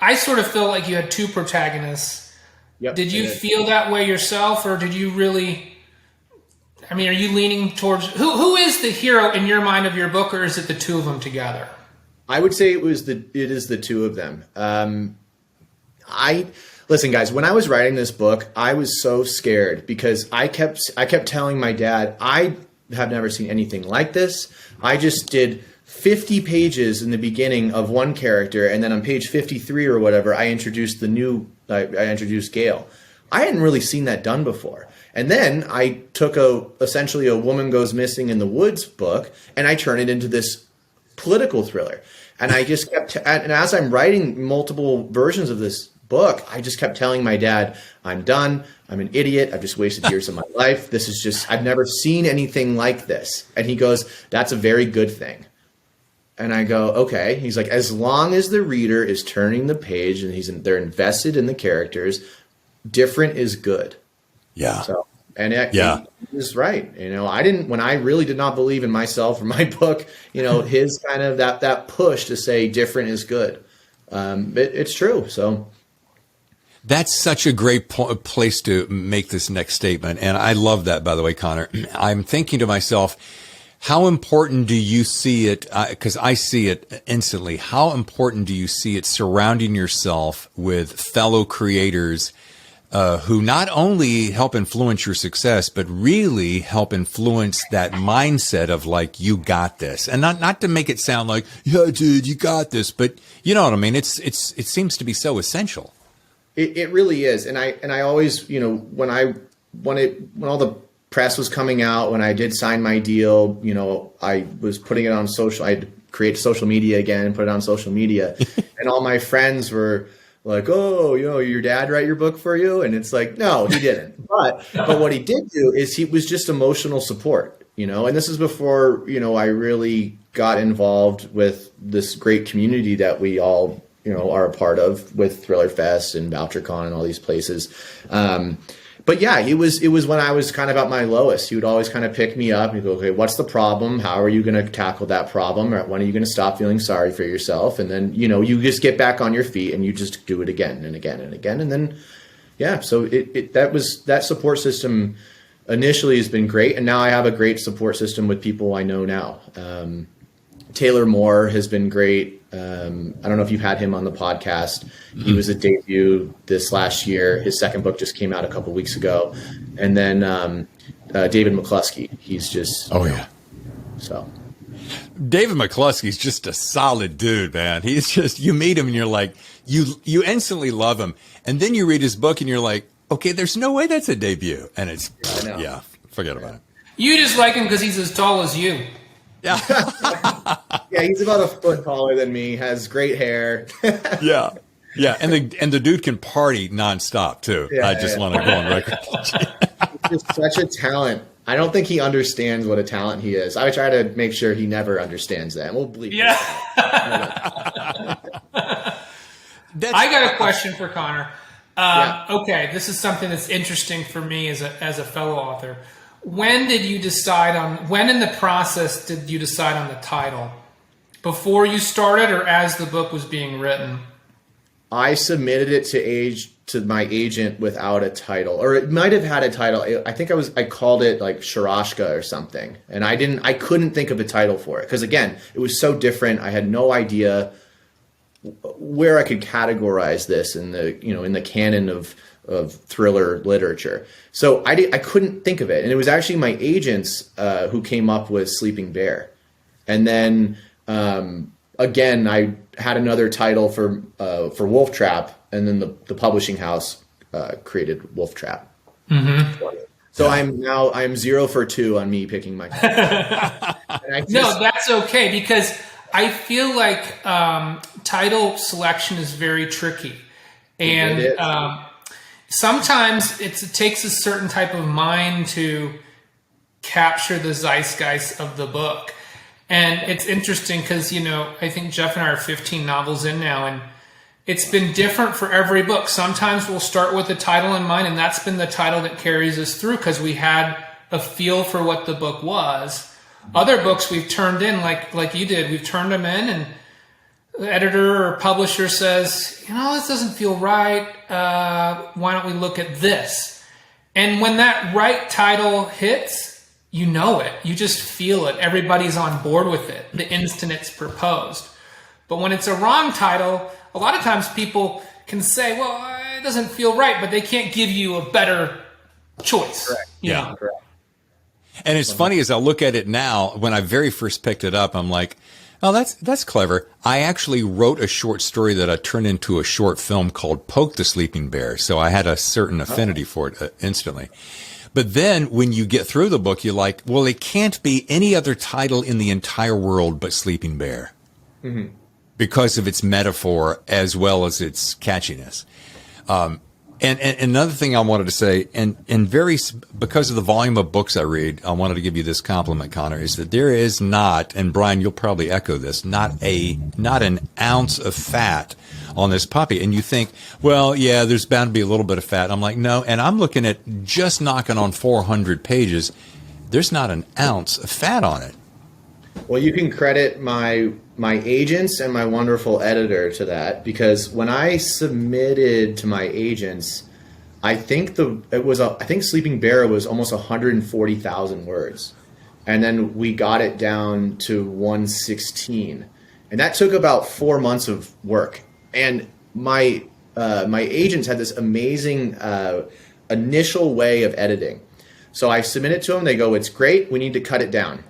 I sort of feel like you had two protagonists. Yep. Did you feel that way yourself, or did you really, I mean, are you leaning towards, who is the hero in your mind of your book, or is it the two of them together? I would say it is the two of them. Listen, guys, when I was writing this book, I was so scared because I kept telling my dad, I have never seen anything like this. I just did 50 pages in the beginning of one character, and then on page 53 or whatever, I introduced I introduced Gail. I hadn't really seen that done before. And then I took essentially a woman goes missing in the woods book, and I turned it into this political thriller. And I just kept, and as I'm writing multiple versions of this book, I just kept telling my dad, I'm done. I'm an idiot. I've just wasted years of my life. This is just, I've never seen anything like this. And he goes, that's a very good thing. And I go, okay. He's like, as long as the reader is turning the page and they're invested in the characters, different is good. Yeah. So, and he was right. When I really did not believe in myself or my book, his kind of that push to say different is good. It's true. So that's such a great place to make this next statement. And I love that, by the way, Connor. I'm thinking to myself, how important do you see it? Because I see it instantly. How important do you see it surrounding yourself with fellow creators who not only help influence your success, but really help influence that mindset of like, you got this, and not to make it sound like, yeah, dude, you got this, but you know what I mean? It seems to be so essential. It really is. And I always, when all the press was coming out, when I did sign my deal, I was putting it on social, I had to create social media again and put it on social media. And all my friends were like, oh, your dad write your book for you? And it's like, no, he didn't. But what he did do is he was just emotional support, and this is before, I really got involved with this great community that we all, are a part of with Thriller Fest and VoucherCon and all these places. But yeah, it was when I was kind of at my lowest. He would always kind of pick me up and go, okay, what's the problem? How are you going to tackle that problem? Or when are you going to stop feeling sorry for yourself? And then, you just get back on your feet and you just do it again and again and again. And then, yeah, so that support system initially has been great. And now I have a great support system with people I know now. Taylor Moore has been great. I don't know if you've had him on the podcast. He was a debut this last year. His second book just came out a couple weeks ago. And then David McCluskey. He's just so David McCluskey's just a solid dude, man. He's just, you meet him and you're like, you instantly love him. And then you read his book and you're like, okay, there's no way that's a debut. And it's forget about it. You just like him because he's as tall as you. Yeah. Yeah, he's about a foot taller than me, has great hair. Yeah. Yeah. And the dude can party nonstop too. Yeah, I just want to go on record. He's just such a talent. I don't think he understands what a talent he is. I try to make sure he never understands that. We'll bleep. Yeah. I got a question for Connor. Okay, this is something that's interesting for me as a fellow author. When in the process did you decide on the title? Before you started or as the book was being written? I submitted it to my agent without a title, or it might have had a title. I think I called it like Sharashka or something. And I couldn't think of a title for it. Because again, it was so different. I had no idea where I could categorize this in the canon of thriller literature. So I couldn't think of it. And it was actually my agents who came up with Sleeping Bear. And then again, I had another title for Wolf Trap, and then the publishing house created Wolf Trap. Mm-hmm. So I'm 0 for 2 on me picking my No, that's okay, because I feel like title selection is very tricky. And sometimes it takes a certain type of mind to capture the zeitgeist of the book. And it's interesting because, I think Jeff and I are 15 novels in now, and it's been different for every book. Sometimes we'll start with a title in mind, and that's been the title that carries us through because we had a feel for what the book was. Other books we've turned in, like you did, we've turned them in, and the editor or publisher says, this doesn't feel right. Why don't we look at this? And when that right title hits, you know it. You just feel it. Everybody's on board with it the instant it's proposed. But when it's a wrong title, a lot of times people can say, well, it doesn't feel right, but they can't give you a better choice. Correct. Yeah. Correct. And it's funny as I look at it now, when I very first picked it up, I'm like, oh, that's clever. I actually wrote a short story that I turned into a short film called Poke the Sleeping Bear. So I had a certain affinity for it instantly. But then when you get through the book, you're like, well, it can't be any other title in the entire world but Sleeping Bear. Mm-hmm. Because of its metaphor as well as its catchiness. And another thing I wanted to say, because of the volume of books I read, I wanted to give you this compliment, Connor, is that there is not, and Brian, you'll probably echo this, not an ounce of fat on this puppy. And you think, well, yeah, there's bound to be a little bit of fat. I'm like, no. And I'm looking at just knocking on 400 pages. There's not an ounce of fat on it. Well, you can credit my agents and my wonderful editor to that, because when I submitted to my agents, I think Sleeping Bear was almost 140,000 words, and then we got it down to 116, and that took about 4 months of work. And my agents had this amazing initial way of editing. So I submit it to them. They go, "It's great. We need to cut it down."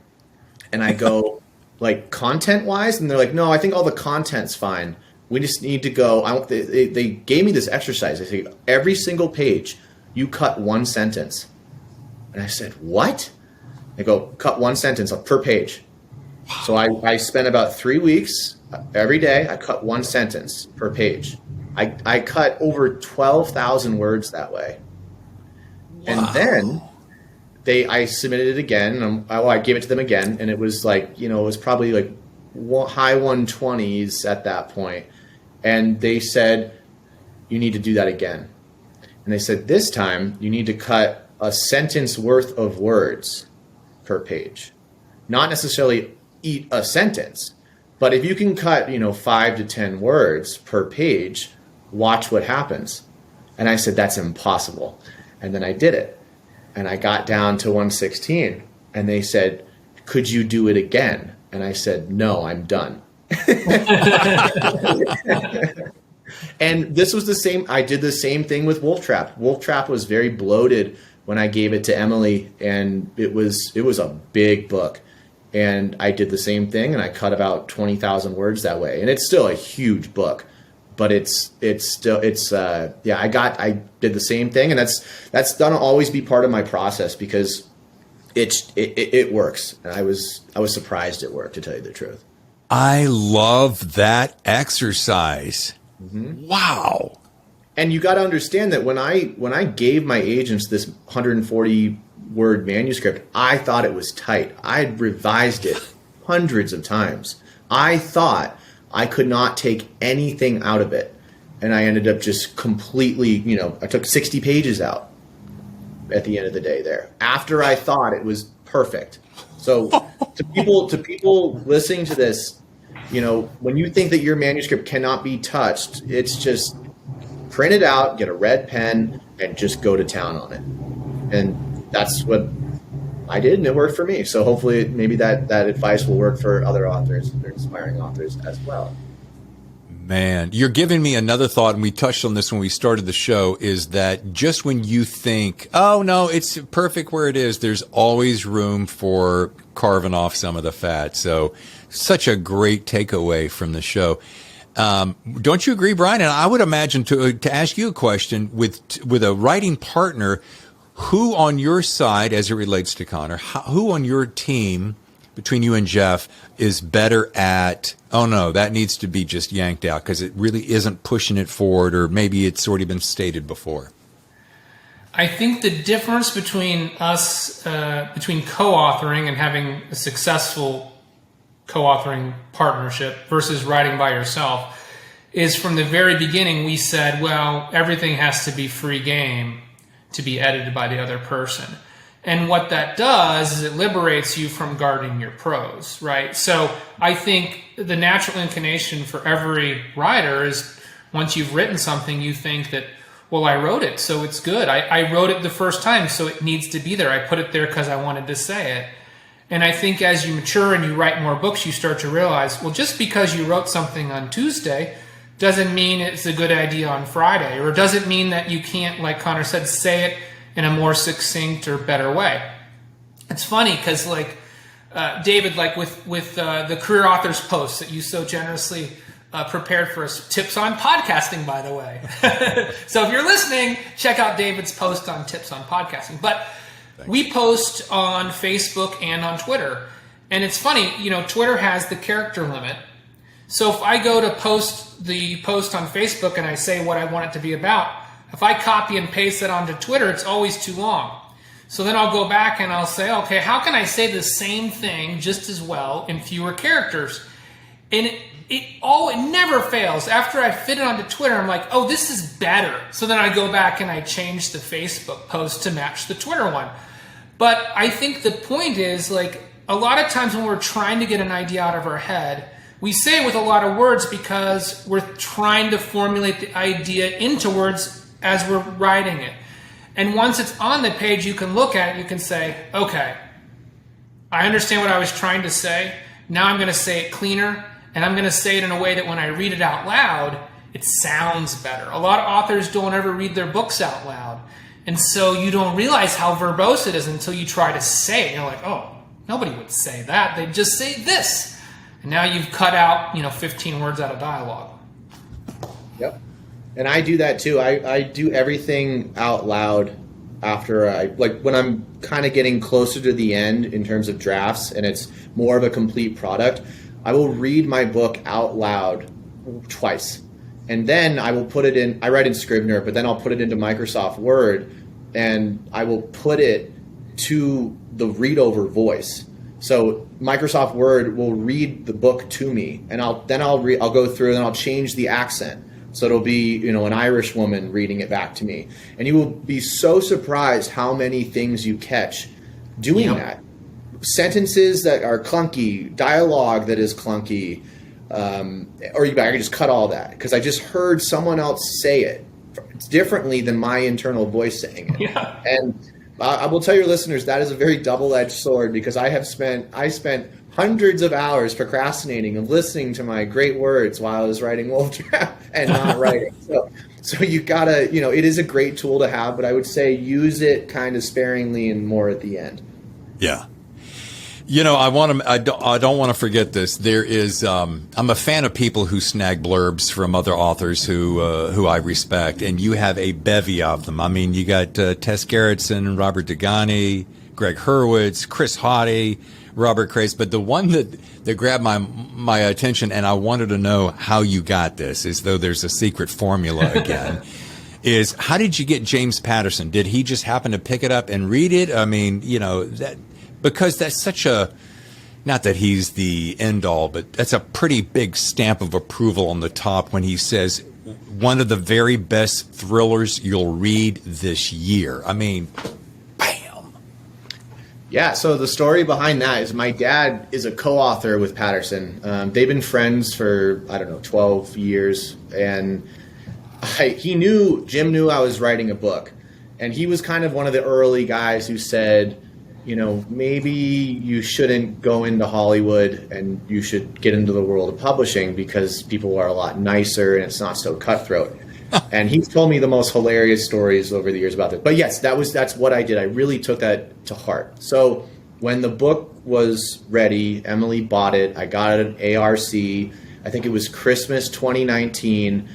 And I go, like, content-wise? And they're like, "No, I think all the content's fine. We just need to go." They gave me this exercise. They say, every single page, you cut one sentence. And I said, what? They go, cut one sentence per page. So I spent about 3 weeks. Every day, I cut one sentence per page. I cut over 12,000 words that way. Wow. And then I submitted it again. And I gave it to them again, and it was like, it was probably like high 120s at that point. And they said, you need to do that again. And they said, this time you need to cut a sentence worth of words per page. Not necessarily eat a sentence, but if you can cut, 5 to 10 words per page, watch what happens. And I said, that's impossible. And then I did it. And I got down to 116, and they said, could you do it again? And I said, no, I'm done. And this was the same. I did the same thing with Wolf Trap. Wolf Trap was very bloated when I gave it to Emily, and it was a big book. And I did the same thing, and I cut about 20,000 words that way. And it's still a huge book. But I did the same thing, and that's gonna always be part of my process, because it works. And I was surprised it worked, to tell you the truth. I love that exercise. Mm-hmm. Wow. And you got to understand that when I gave my agents this 140 word manuscript, I thought it was tight. I had revised it hundreds of times. I thought I could not take anything out of it. And I ended up just completely, I took 60 pages out at the end of the day there, after I thought it was perfect. So to people listening to this, when you think that your manuscript cannot be touched, it's just print it out, get a red pen, and just go to town on it. And that's what I did, and it worked for me. So hopefully maybe that advice will work for other authors, or inspiring authors as well. Man, you're giving me another thought, and we touched on this when we started the show, is that just when you think, oh, no, it's perfect where it is, there's always room for carving off some of the fat. So such a great takeaway from the show. Don't you agree, Brian? And I would imagine to ask you a question with a writing partner, who on your side, as it relates to Connor, who on your team between you and Jeff is better at, oh no, that needs to be just yanked out because it really isn't pushing it forward, or maybe it's already been stated before? I think the difference between us, between co-authoring and having a successful co-authoring partnership versus writing by yourself, is from the very beginning we said, well, everything has to be free game to be edited by the other person. And what that does is it liberates you from guarding your prose, right? So I think the natural inclination for every writer is, once you've written something, you think that, well, I wrote it, so it's good. I wrote it the first time, so it needs to be there. I put it there because I wanted to say it. And I think as you mature and you write more books, you start to realize, well, just because you wrote something on Tuesday doesn't mean it's a good idea on Friday, or doesn't mean that you can't, like Connor said, say it in a more succinct or better way. It's funny because, like, David, like with the career authors post that you so generously prepared for us, tips on podcasting, by the way. So if you're listening, check out David's post on tips on podcasting. But we post on Facebook and on Twitter. And it's funny, Twitter has the character limit. So if I go to post the post on Facebook and I say what I want it to be about, if I copy and paste it onto Twitter, it's always too long. So then I'll go back and I'll say, okay, how can I say the same thing just as well in fewer characters? And it never fails. After I fit it onto Twitter, I'm like, oh, this is better. So then I go back and I change the Facebook post to match the Twitter one. But I think the point is, like, a lot of times when we're trying to get an idea out of our head, we say it with a lot of words because we're trying to formulate the idea into words as we're writing it. And once it's on the page, you can look at it, you can say, okay, I understand what I was trying to say. Now I'm going to say it cleaner, and I'm going to say it in a way that when I read it out loud, it sounds better. A lot of authors don't ever read their books out loud. And so you don't realize how verbose it is until you try to say it. You're like, oh, nobody would say that. They'd just say this. And now you've cut out, 15 words out of dialogue. Yep. And I do that too. I do everything out loud after when I'm kind of getting closer to the end in terms of drafts and it's more of a complete product, I will read my book out loud twice. And then I will put it in, I write in Scrivener, but then I'll put it into Microsoft Word and I will put it to the read over voice. So Microsoft Word will read the book to me, and I'll go through and I'll change the accent. So it'll be, an Irish woman reading it back to me. And you will be so surprised how many things you catch doing that. Sentences that are clunky, dialogue that is clunky, or I can just cut all that because I just heard someone else say it differently than my internal voice saying it. Yeah. And I will tell your listeners that is a very double-edged sword because I spent hundreds of hours procrastinating and listening to my great words while I was writing Wolf Trap and not writing. So you gotta, it is a great tool to have, but I would say use it kind of sparingly and more at the end. Yeah. I don't want to forget this. There is, I'm a fan of people who snag blurbs from other authors who I respect, and you have a bevy of them. I mean, you got Tess Gerritsen, Robert Degani, Greg Hurwitz, Chris Haughey, Robert Crace, but the one that grabbed my attention, and I wanted to know how you got this, as though there's a secret formula again, is how did you get James Patterson? Did he just happen to pick it up and read it? I mean, because that's such a, not that he's the end all, but that's a pretty big stamp of approval on the top when he says one of the very best thrillers you'll read this year. I mean, bam. Yeah, so the story behind that is my dad is a co-author with Patterson. They've been friends for, 12 years. And Jim knew I was writing a book. And he was kind of one of the early guys who said, maybe you shouldn't go into Hollywood and you should get into the world of publishing because people are a lot nicer and it's not so cutthroat. And he's told me the most hilarious stories over the years about this. But yes, that's what I did. I really took that to heart. So when the book was ready, Emily bought it. I got it at ARC. I think it was Christmas 2019.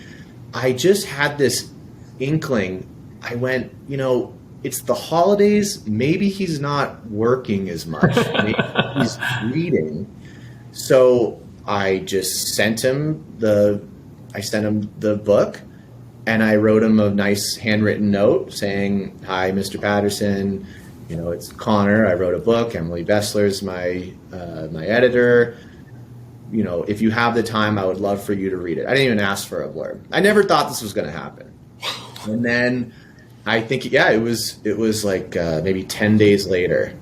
I just had this inkling. I went, it's the holidays. Maybe he's not working as much. Maybe he's reading. So I just sent him the book, and I wrote him a nice handwritten note saying, "Hi, Mr. Patterson. It's Connor. I wrote a book. Emily Bessler's my editor. If you have the time, I would love for you to read it." I didn't even ask for a blurb. I never thought this was going to happen. And then I think, it was like maybe 10 days later,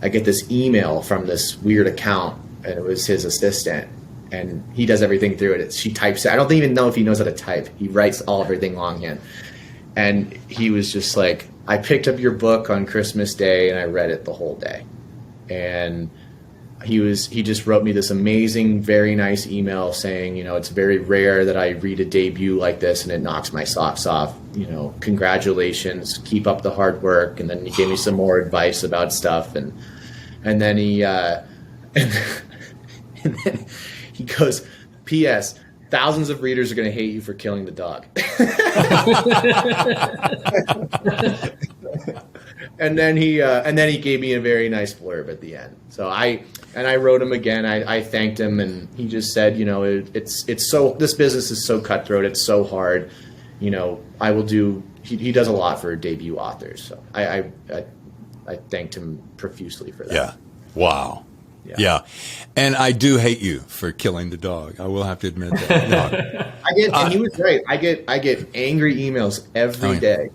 I get this email from this weird account, and it was his assistant, and he does everything through it. She types it. I don't even know if he knows how to type. He writes everything longhand. And he was just like, "I picked up your book on Christmas Day and I read it the whole day." And he just wrote me this amazing, very nice email saying, "It's very rare that I read a debut like this and it knocks my socks off. Congratulations, keep up the hard work." And then he gave me some more advice about stuff. And then and then he goes, "P.S. thousands of readers are going to hate you for killing the dog." And then he gave me a very nice blurb at the end. So I wrote him again. I thanked him, and he just said, it's so, this business is so cutthroat. It's so hard. I will do. He does a lot for debut authors. So I thanked him profusely for that. Yeah. Wow. Yeah. And I do hate you for killing the dog. I will have to admit that. No. And he was right. I get angry emails every day.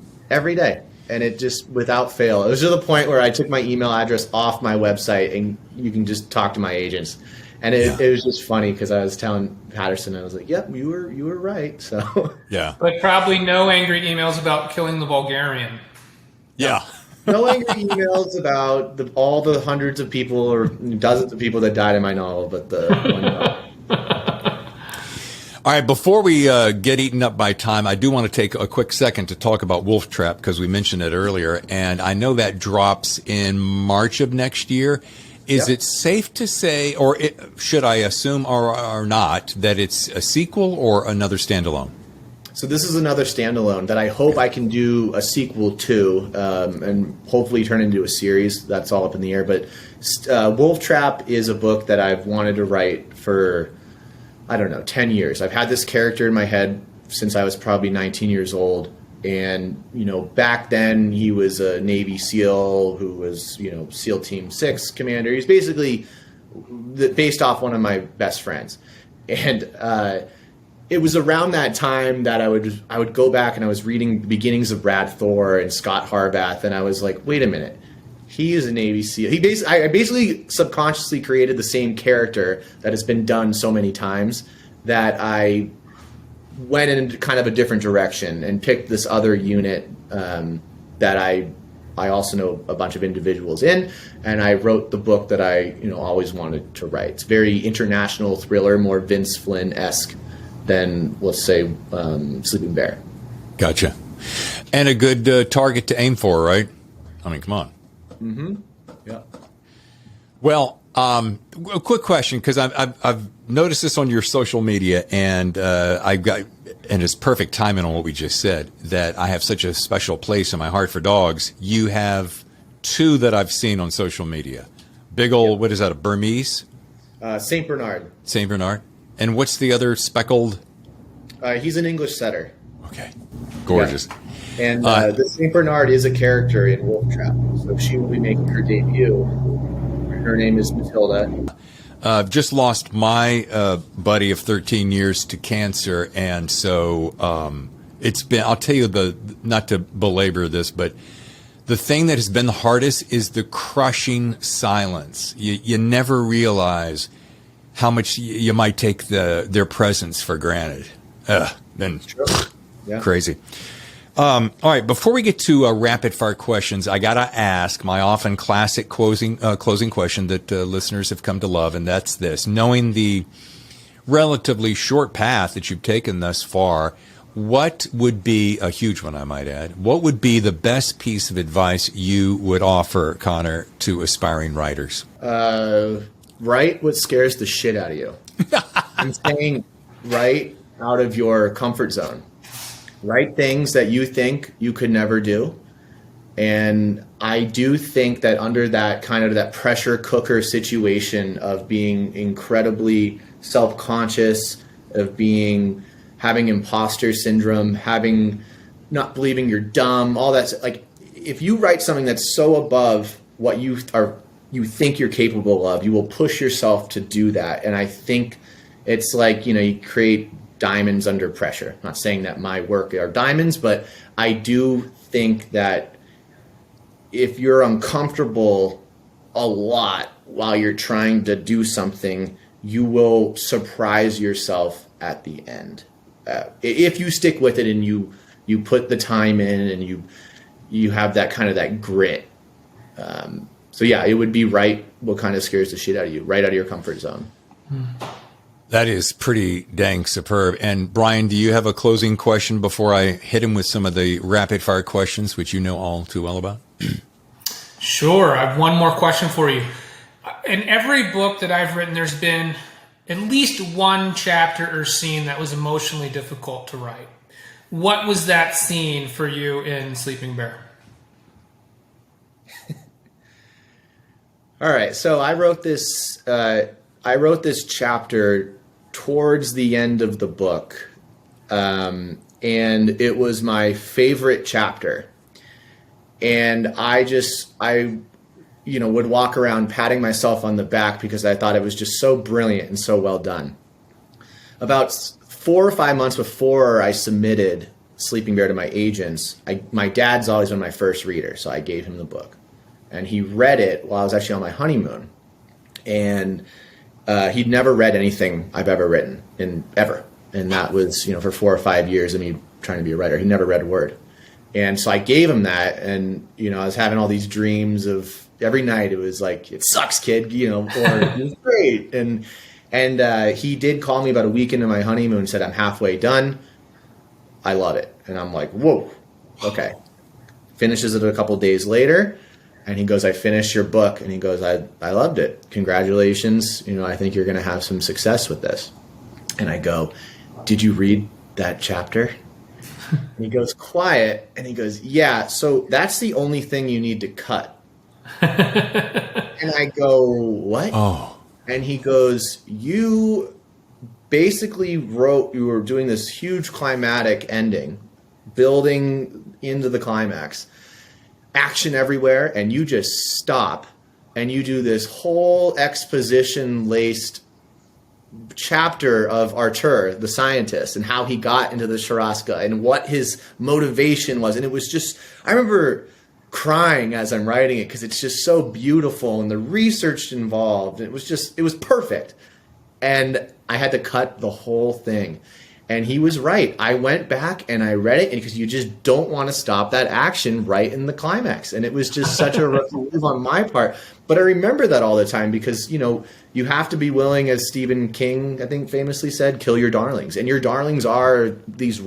And it just, without fail, it was to the point where I took my email address off my website, and you can just talk to my agents. And it was just funny because I was telling Patterson, I was like, "Yep, you were right." So yeah, but probably no angry emails about killing the Bulgarian. Yeah. No angry emails about all the hundreds of people or dozens of people that died in my novel, but the one novel. All right, before we get eaten up by time, I do want to take a quick second to talk about Wolf Trap because we mentioned it earlier, and I know that drops in March of next year. Is it safe to say, or should I assume or not, that it's a sequel or another standalone? So this is another standalone that I hope I can do a sequel to, and hopefully turn into a series. That's all up in the air. But Wolf Trap is a book that I've wanted to write for, 10 years. I've had this character in my head since I was probably 19 years old. And, back then he was a Navy SEAL who was, SEAL Team 6 commander. He's basically based off one of my best friends. And it was around that time that I would go back and I was reading the beginnings of Brad Thor and Scott Harbath. And I was like, wait a minute. He is a Navy SEAL. I basically subconsciously created the same character that has been done so many times that I went in kind of a different direction and picked this other unit that I also know a bunch of individuals in, and I wrote the book that I always wanted to write. It's very international thriller, more Vince Flynn-esque than, let's say, Sleeping Bear. Gotcha. And a good target to aim for, right? I mean, come on. Mm-hmm. Yeah. Well, a quick question, because I've noticed this on your social media, and and it's perfect timing on what we just said, that I have such a special place in my heart for dogs. You have two that I've seen on social media. Big old, what is that, a Burmese? St. Bernard. St. Bernard. And what's the other speckled? He's an English setter. Okay. Gorgeous. Yeah. And the St. Bernard is a character in Wolf Trap. So she will be making her debut. Her name is Matilda. I've just lost my buddy of 13 years to cancer. And so it's been, I'll tell you, not to belabor this, but the thing that has been the hardest is the crushing silence. You never realize how much you might take their presence for granted. Then crazy. All right, before we get to rapid fire questions, I got to ask my often classic closing question that listeners have come to love, and that's this. Knowing the relatively short path that you've taken thus far, what would be a huge one, I might add? What would be the best piece of advice you would offer, Connor, to aspiring writers? Write what scares the shit out of you. I'm saying write out of your comfort zone. Write things that you think you could never do. And I do think that under that kind of that pressure cooker situation of being incredibly self-conscious, of having imposter syndrome, having not believing you're dumb, all that's like, if you write something that's so above what you think you're capable of, you will push yourself to do that. And I think it's like, you create diamonds under pressure. I'm not saying that my work are diamonds, but I do think that if you're uncomfortable a lot while you're trying to do something, you will surprise yourself at the end. If you stick with it and you put the time in and you have that kind of that grit. So yeah, it would be right what kind of scares the shit out of you, right out of your comfort zone. That is pretty dang superb. And Brian, do you have a closing question before I hit him with some of the rapid fire questions, which you know all too well about? Sure. I have one more question for you. In every book that I've written, there's been at least one chapter or scene that was emotionally difficult to write. What was that scene for you in Sleeping Bear? All right. So I wrote this chapter towards the end of the book. And it was my favorite chapter. And I would walk around patting myself on the back because I thought it was just so brilliant and so well done. About 4 or 5 months before I submitted Sleeping Bear to my agents, my dad's always been my first reader, so I gave him the book. And he read it while I was actually on my honeymoon. And he'd never read anything I've ever written, ever. And that was, for 4 or 5 years of me trying to be a writer. He never read a word. And so I gave him that, and, I was having all these dreams of every night. It was like, it sucks, kid, or it was great. And he did call me about a week into my honeymoon and said, I'm halfway done. I love it. And I'm like, whoa, okay. Finishes it a couple days later, and he goes, I finished your book. And he goes, I loved it. Congratulations. I think you're going to have some success with this. And I go, did you read that chapter? And he goes quiet, and he goes, yeah, so that's the only thing you need to cut. And I go, what? Oh. And he goes, you basically you were doing this huge climatic ending, building into the climax, action everywhere, and you just stop, and you do this whole exposition-laced chapter of Artur, the scientist, and how he got into the Sharaska and what his motivation was. And it was just, I remember crying as I'm writing it because it's just so beautiful and the research involved. It was perfect. And I had to cut the whole thing. And he was right. I went back and I read it because you just don't want to stop that action right in the climax. And it was just such a relief on my part. But I remember that all the time because, you have to be willing, as Stephen King, I think, famously said, kill your darlings. And your darlings are these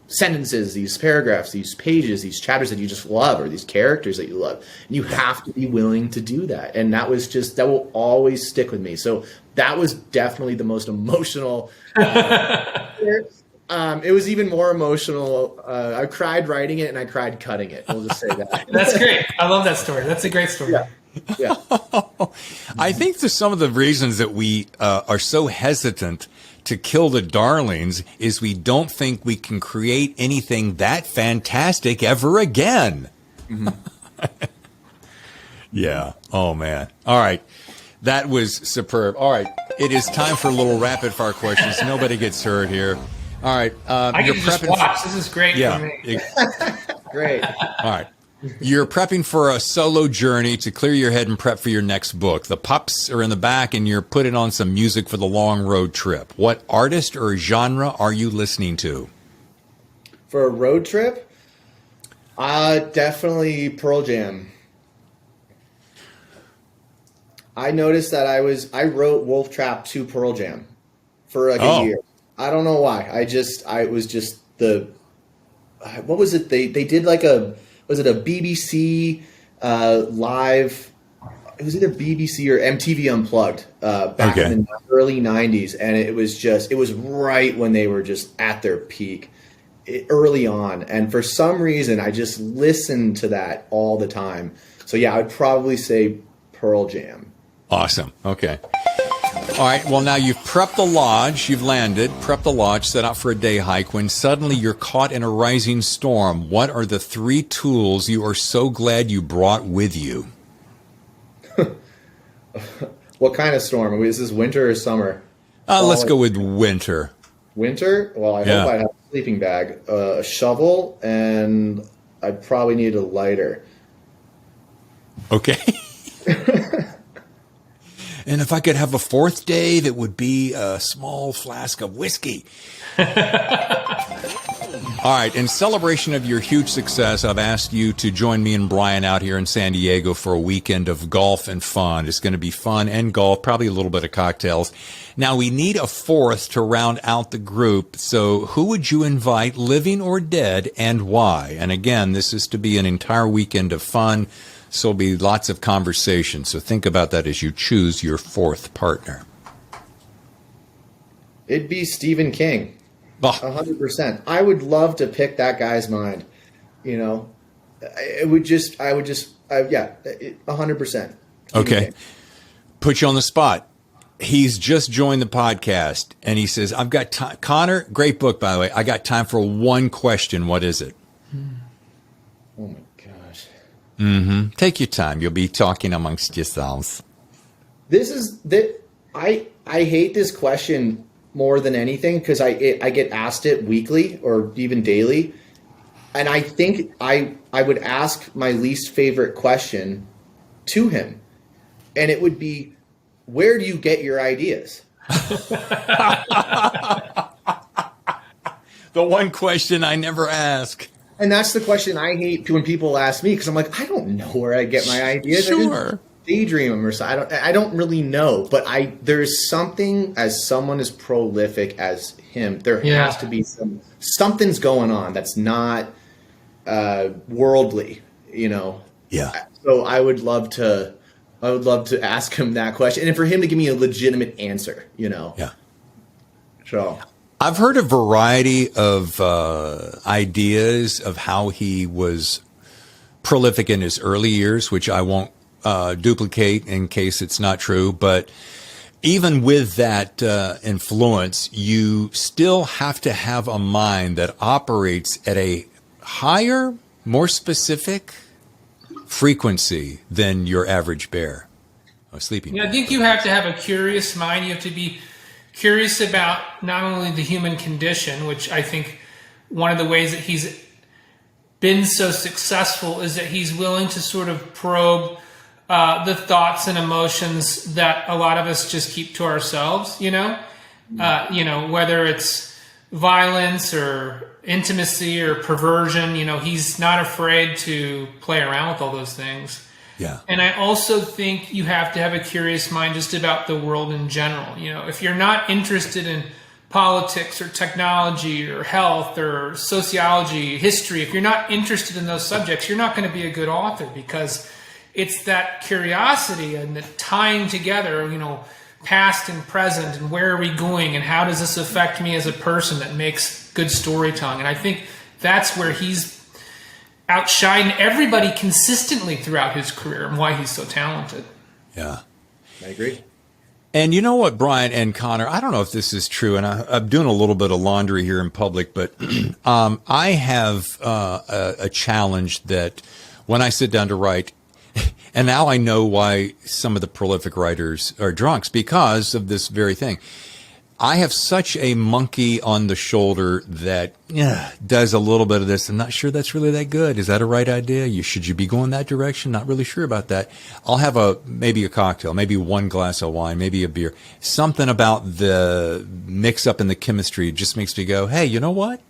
sentences, these paragraphs, these pages, these chapters that you just love, or these characters that you love. And you have to be willing to do that. And that will always stick with me. So that was definitely the most emotional. It was even more emotional. I cried writing it and I cried cutting it. We'll just say that. That's great. I love that story. That's a great story. Yeah. I think there's some of the reasons that we are so hesitant to kill the darlings is we don't think we can create anything that fantastic ever again. Mm-hmm. Yeah. Oh, man. All right. That was superb. All right. It is time for a little rapid fire questions. Nobody gets hurt here. All right. I can just watch. This is great for me. Great. All right. You're prepping for a solo journey to clear your head and prep for your next book. The pups are in the back and you're putting on some music for the long road trip. What artist or genre are you listening to? For a road trip? Definitely Pearl Jam. I noticed that I wrote Wolf Trap to Pearl Jam for a year. I don't know why. It was just what was it? They did was it a BBC live? it was either BBC or MTV Unplugged back in the early 90s. And it was right when they were just at their peak early on. And for some reason, I just listened to that all the time. So yeah, I'd probably say Pearl Jam. Awesome. Okay. All right. Well, now you've prepped the lodge. You've landed, prepped the lodge, set out for a day hike. When suddenly you're caught in a rising storm, what are the 3 tools you are so glad you brought with you? What kind of storm? Is this winter or summer? Let's go with winter. Winter? Well, I hope I have a sleeping bag, a shovel, and I probably need a lighter. Okay. And if I could have a 4th day, that would be a small flask of whiskey. All right. In celebration of your huge success, I've asked you to join me and Brian out here in San Diego for a weekend of golf and fun. It's going to be fun and golf, probably a little bit of cocktails. Now, we need a 4th to round out the group. So who would you invite, living or dead, and why? And again, this is to be an entire weekend of fun. So there'll be lots of conversation. So think about that as you choose your 4th partner. It'd be Stephen King. 100%. I would love to pick that guy's mind. You know, I would just, 100%. Okay. Put you on the spot. He's just joined the podcast and he says, I've got time. Connor, great book, by the way. I got time for one question. What is it? Oh my gosh. Take your time. You'll be talking amongst yourselves. I hate this question more than anything because I get asked it weekly or even daily. And I think I would ask my least favorite question to him. And it would be, where do you get your ideas? The one question I never ask. And that's the question I hate when people ask me because I'm like, I don't know where I get my ideas. Sure. Daydream them or something. I don't really know, but there's something, as someone as prolific as him, there has to be something's going on that's not worldly, you know. Yeah. So I would love to ask him that question and for him to give me a legitimate answer, you know. Yeah. So I've heard a variety of ideas of how he was prolific in his early years, which I won't duplicate in case it's not true. But even with that influence, you still have to have a mind that operates at a higher, more specific frequency than your average bear. Sleeping. Yeah, I think you have to have a curious mind. You have to be curious about not only the human condition, which I think one of the ways that he's been so successful is that he's willing to sort of probe the thoughts and emotions that a lot of us just keep to ourselves, you know, whether it's violence or intimacy or perversion, you know, he's not afraid to play around with all those things. Yeah. And I also think you have to have a curious mind just about the world in general. You know, if you're not interested in politics or technology or health or sociology, history, if you're not interested in those subjects, you're not going to be a good author because it's that curiosity and the tying together, you know, past and present and where are we going and how does this affect me as a person that makes good storytelling. And I think that's where he's outshined everybody consistently throughout his career and why he's so talented. Yeah. I agree. And you know what, Brian and Connor, I don't know if this is true, and I'm doing a little bit of laundry here in public, but I have a challenge that when I sit down to write, and now I know why some of the prolific writers are drunks, because of this very thing. I have such a monkey on the shoulder that does a little bit of this. I'm not sure that's really that good. Is that a right idea? Should you be going that direction? Not really sure about that. I'll have maybe a cocktail, maybe one glass of wine, maybe a beer. Something about the mix up in the chemistry just makes me go, hey, you know what?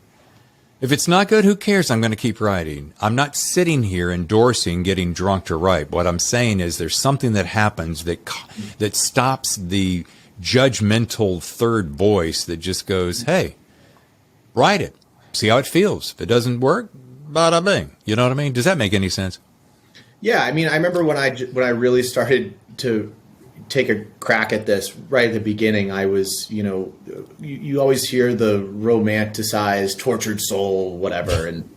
If it's not good, who cares? I'm going to keep writing. I'm not sitting here endorsing getting drunk to write. What I'm saying is there's something that happens that stops the judgmental third voice that just goes, hey, write it. See how it feels. If it doesn't work, bada bing. You know what I mean? Does that make any sense? Yeah, I mean, I remember when I really started to take a crack at this right at the beginning. I was, you always hear the romanticized tortured soul, whatever, and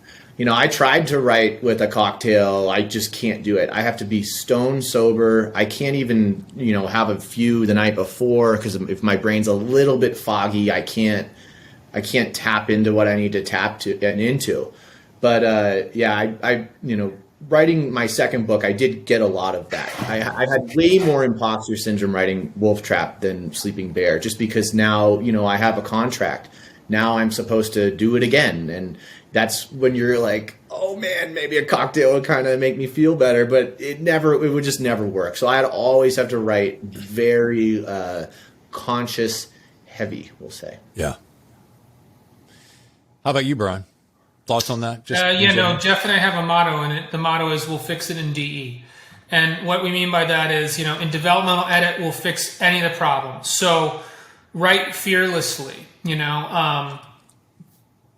I tried to write with a cocktail. I just can't do it. I have to be stone sober. I can't even, have a few the night before, because if my brain's a little bit foggy, I can't tap into what I need to tap to and into. But I writing my second book, I did get a lot of that. I had way more imposter syndrome writing Wolf Trap than Sleeping Bear, just because now, I have a contract. Now I'm supposed to do it again. And that's when you're like, oh man, maybe a cocktail would kind of make me feel better, but it would just never work. So I'd always have to write very conscious, heavy, we'll say. Yeah. How about you, Brian? Thoughts on that? Jeff and I have a motto in it. The motto is, we'll fix it in DE. And what we mean by that is, in developmental edit, we'll fix any of the problems. So write fearlessly,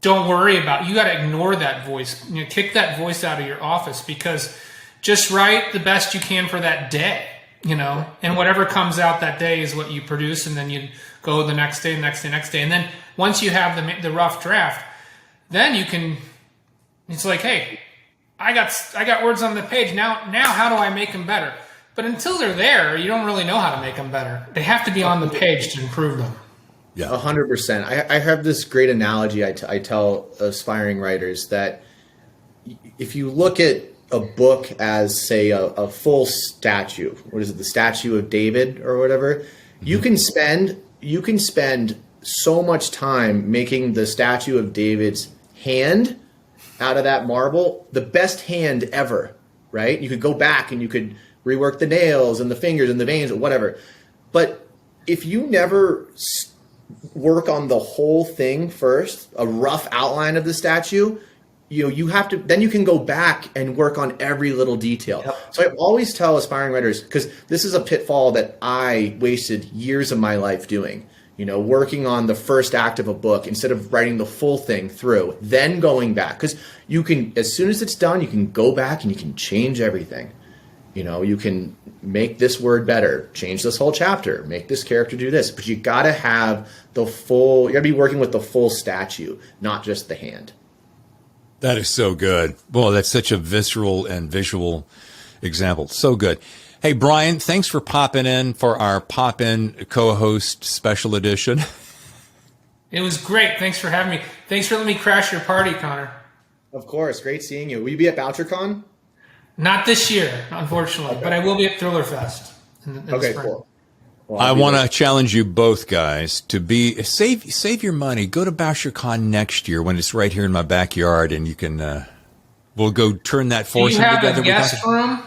don't worry about it. You got to ignore that voice. Kick that voice out of your office, because just write the best you can for that day, and whatever comes out that day is what you produce. And then you go the next day. And then once you have the rough draft, then you can, it's like, hey, I got words on the page. Now how do I make them better? But until they're there, you don't really know how to make them better. They have to be on the page to improve them. Yeah, 100%. I have this great analogy I tell aspiring writers, that if you look at a book as, say, a full statue, what is it, the Statue of David or whatever, mm-hmm. you can spend so much time making the Statue of David's hand out of that marble the best hand ever, right? You could go back and you could rework the nails and the fingers and the veins or whatever. But if you never work on the whole thing first, a rough outline of the statue, you have to, then you can go back and work on every little detail. Yep. So I always tell aspiring writers, because this is a pitfall that I wasted years of my life doing, working on the first act of a book instead of writing the full thing through, then going back. Because you can, as soon as it's done, you can go back and you can change everything. You can make this word better, change this whole chapter, make this character do this. But you got to have you got to be working with the full statue, not just the hand. That is so good. Well, that's such a visceral and visual example. So good. Hey, Brian, thanks for popping in for our pop-in co-host special edition. It was great. Thanks for having me. Thanks for letting me crash your party, Connor. Of course. Great seeing you. Will you be at BoucherCon? Not this year, unfortunately, okay. But I will be at Thriller Fest. In okay, spring. Cool. Well, I want to challenge you both guys to save your money. Go to BoucherCon next year when it's right here in my backyard, and you can we'll go turn that foursome together. Do you have a guest room?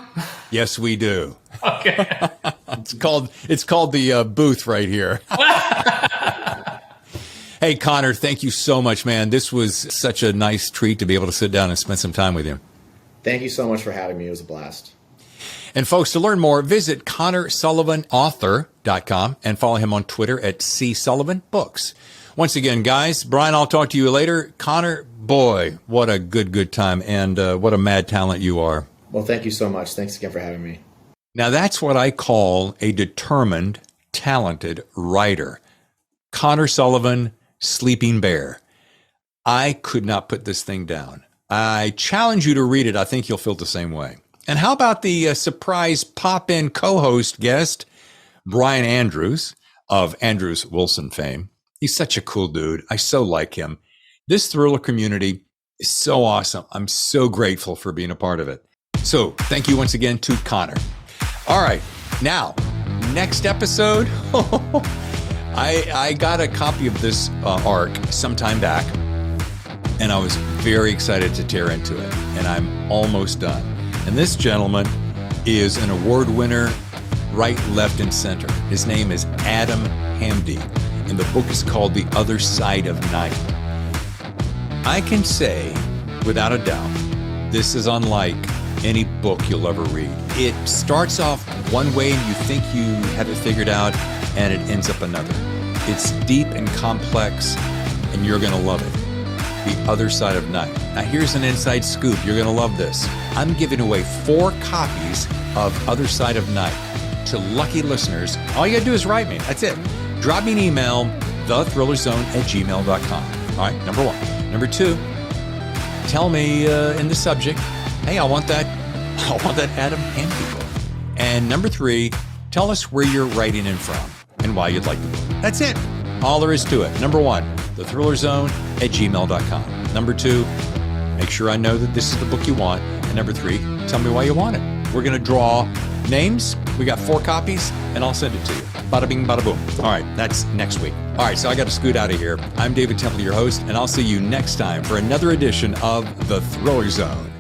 Yes, we do. Okay. It's called the booth right here. Hey, Connor, thank you so much, man. This was such a nice treat to be able to sit down and spend some time with you. Thank you so much for having me. It was a blast. And folks, to learn more, visit ConnorSullivanAuthor.com and follow him on Twitter at CSullivanBooks. Once again, guys, Brian, I'll talk to you later. Connor, boy, what a good time, and what a mad talent you are. Well, thank you so much. Thanks again for having me. Now, that's what I call a determined, talented writer. Connor Sullivan, Sleeping Bear. I could not put this thing down. I challenge you to read it. I think you'll feel the same way. And how about the surprise pop-in co-host guest, Brian Andrews of Andrews Wilson fame? He's such a cool dude. I so like him. This thriller community is so awesome. I'm so grateful for being a part of it. So thank you once again to Connor. All right. Now, next episode, I got a copy of this arc sometime back, and I was very excited to tear into it, and I'm almost done. And this gentleman is an award winner, right, left, and center. His name is Adam Hamdy, and the book is called The Other Side of Night. I can say, without a doubt, this is unlike any book you'll ever read. It starts off one way and you think you have it figured out, and it ends up another. It's deep and complex, and you're going to love it. The Other Side of Night. Now here's an inside scoop. You're going to love this. I'm giving away 4 copies of Other Side of Night to lucky listeners. All you got to do is write me. That's it. Drop me an email, thethrillerzone@gmail.com. All right, number 1. Number 2, tell me in the subject, hey, I want that Adam Hamby book. And number 3, tell us where you're writing in from and why you'd like the book. That's it. All there is to it. Number 1, thethrillerzone@gmail.com. Number 2, make sure I know that this is the book you want. And number 3, tell me why you want it. We're going to draw names. We got 4 copies, and I'll send it to you. Bada bing, bada boom. All right, that's next week. All right, so I got to scoot out of here. I'm David Temple, your host, and I'll see you next time for another edition of The Thriller Zone.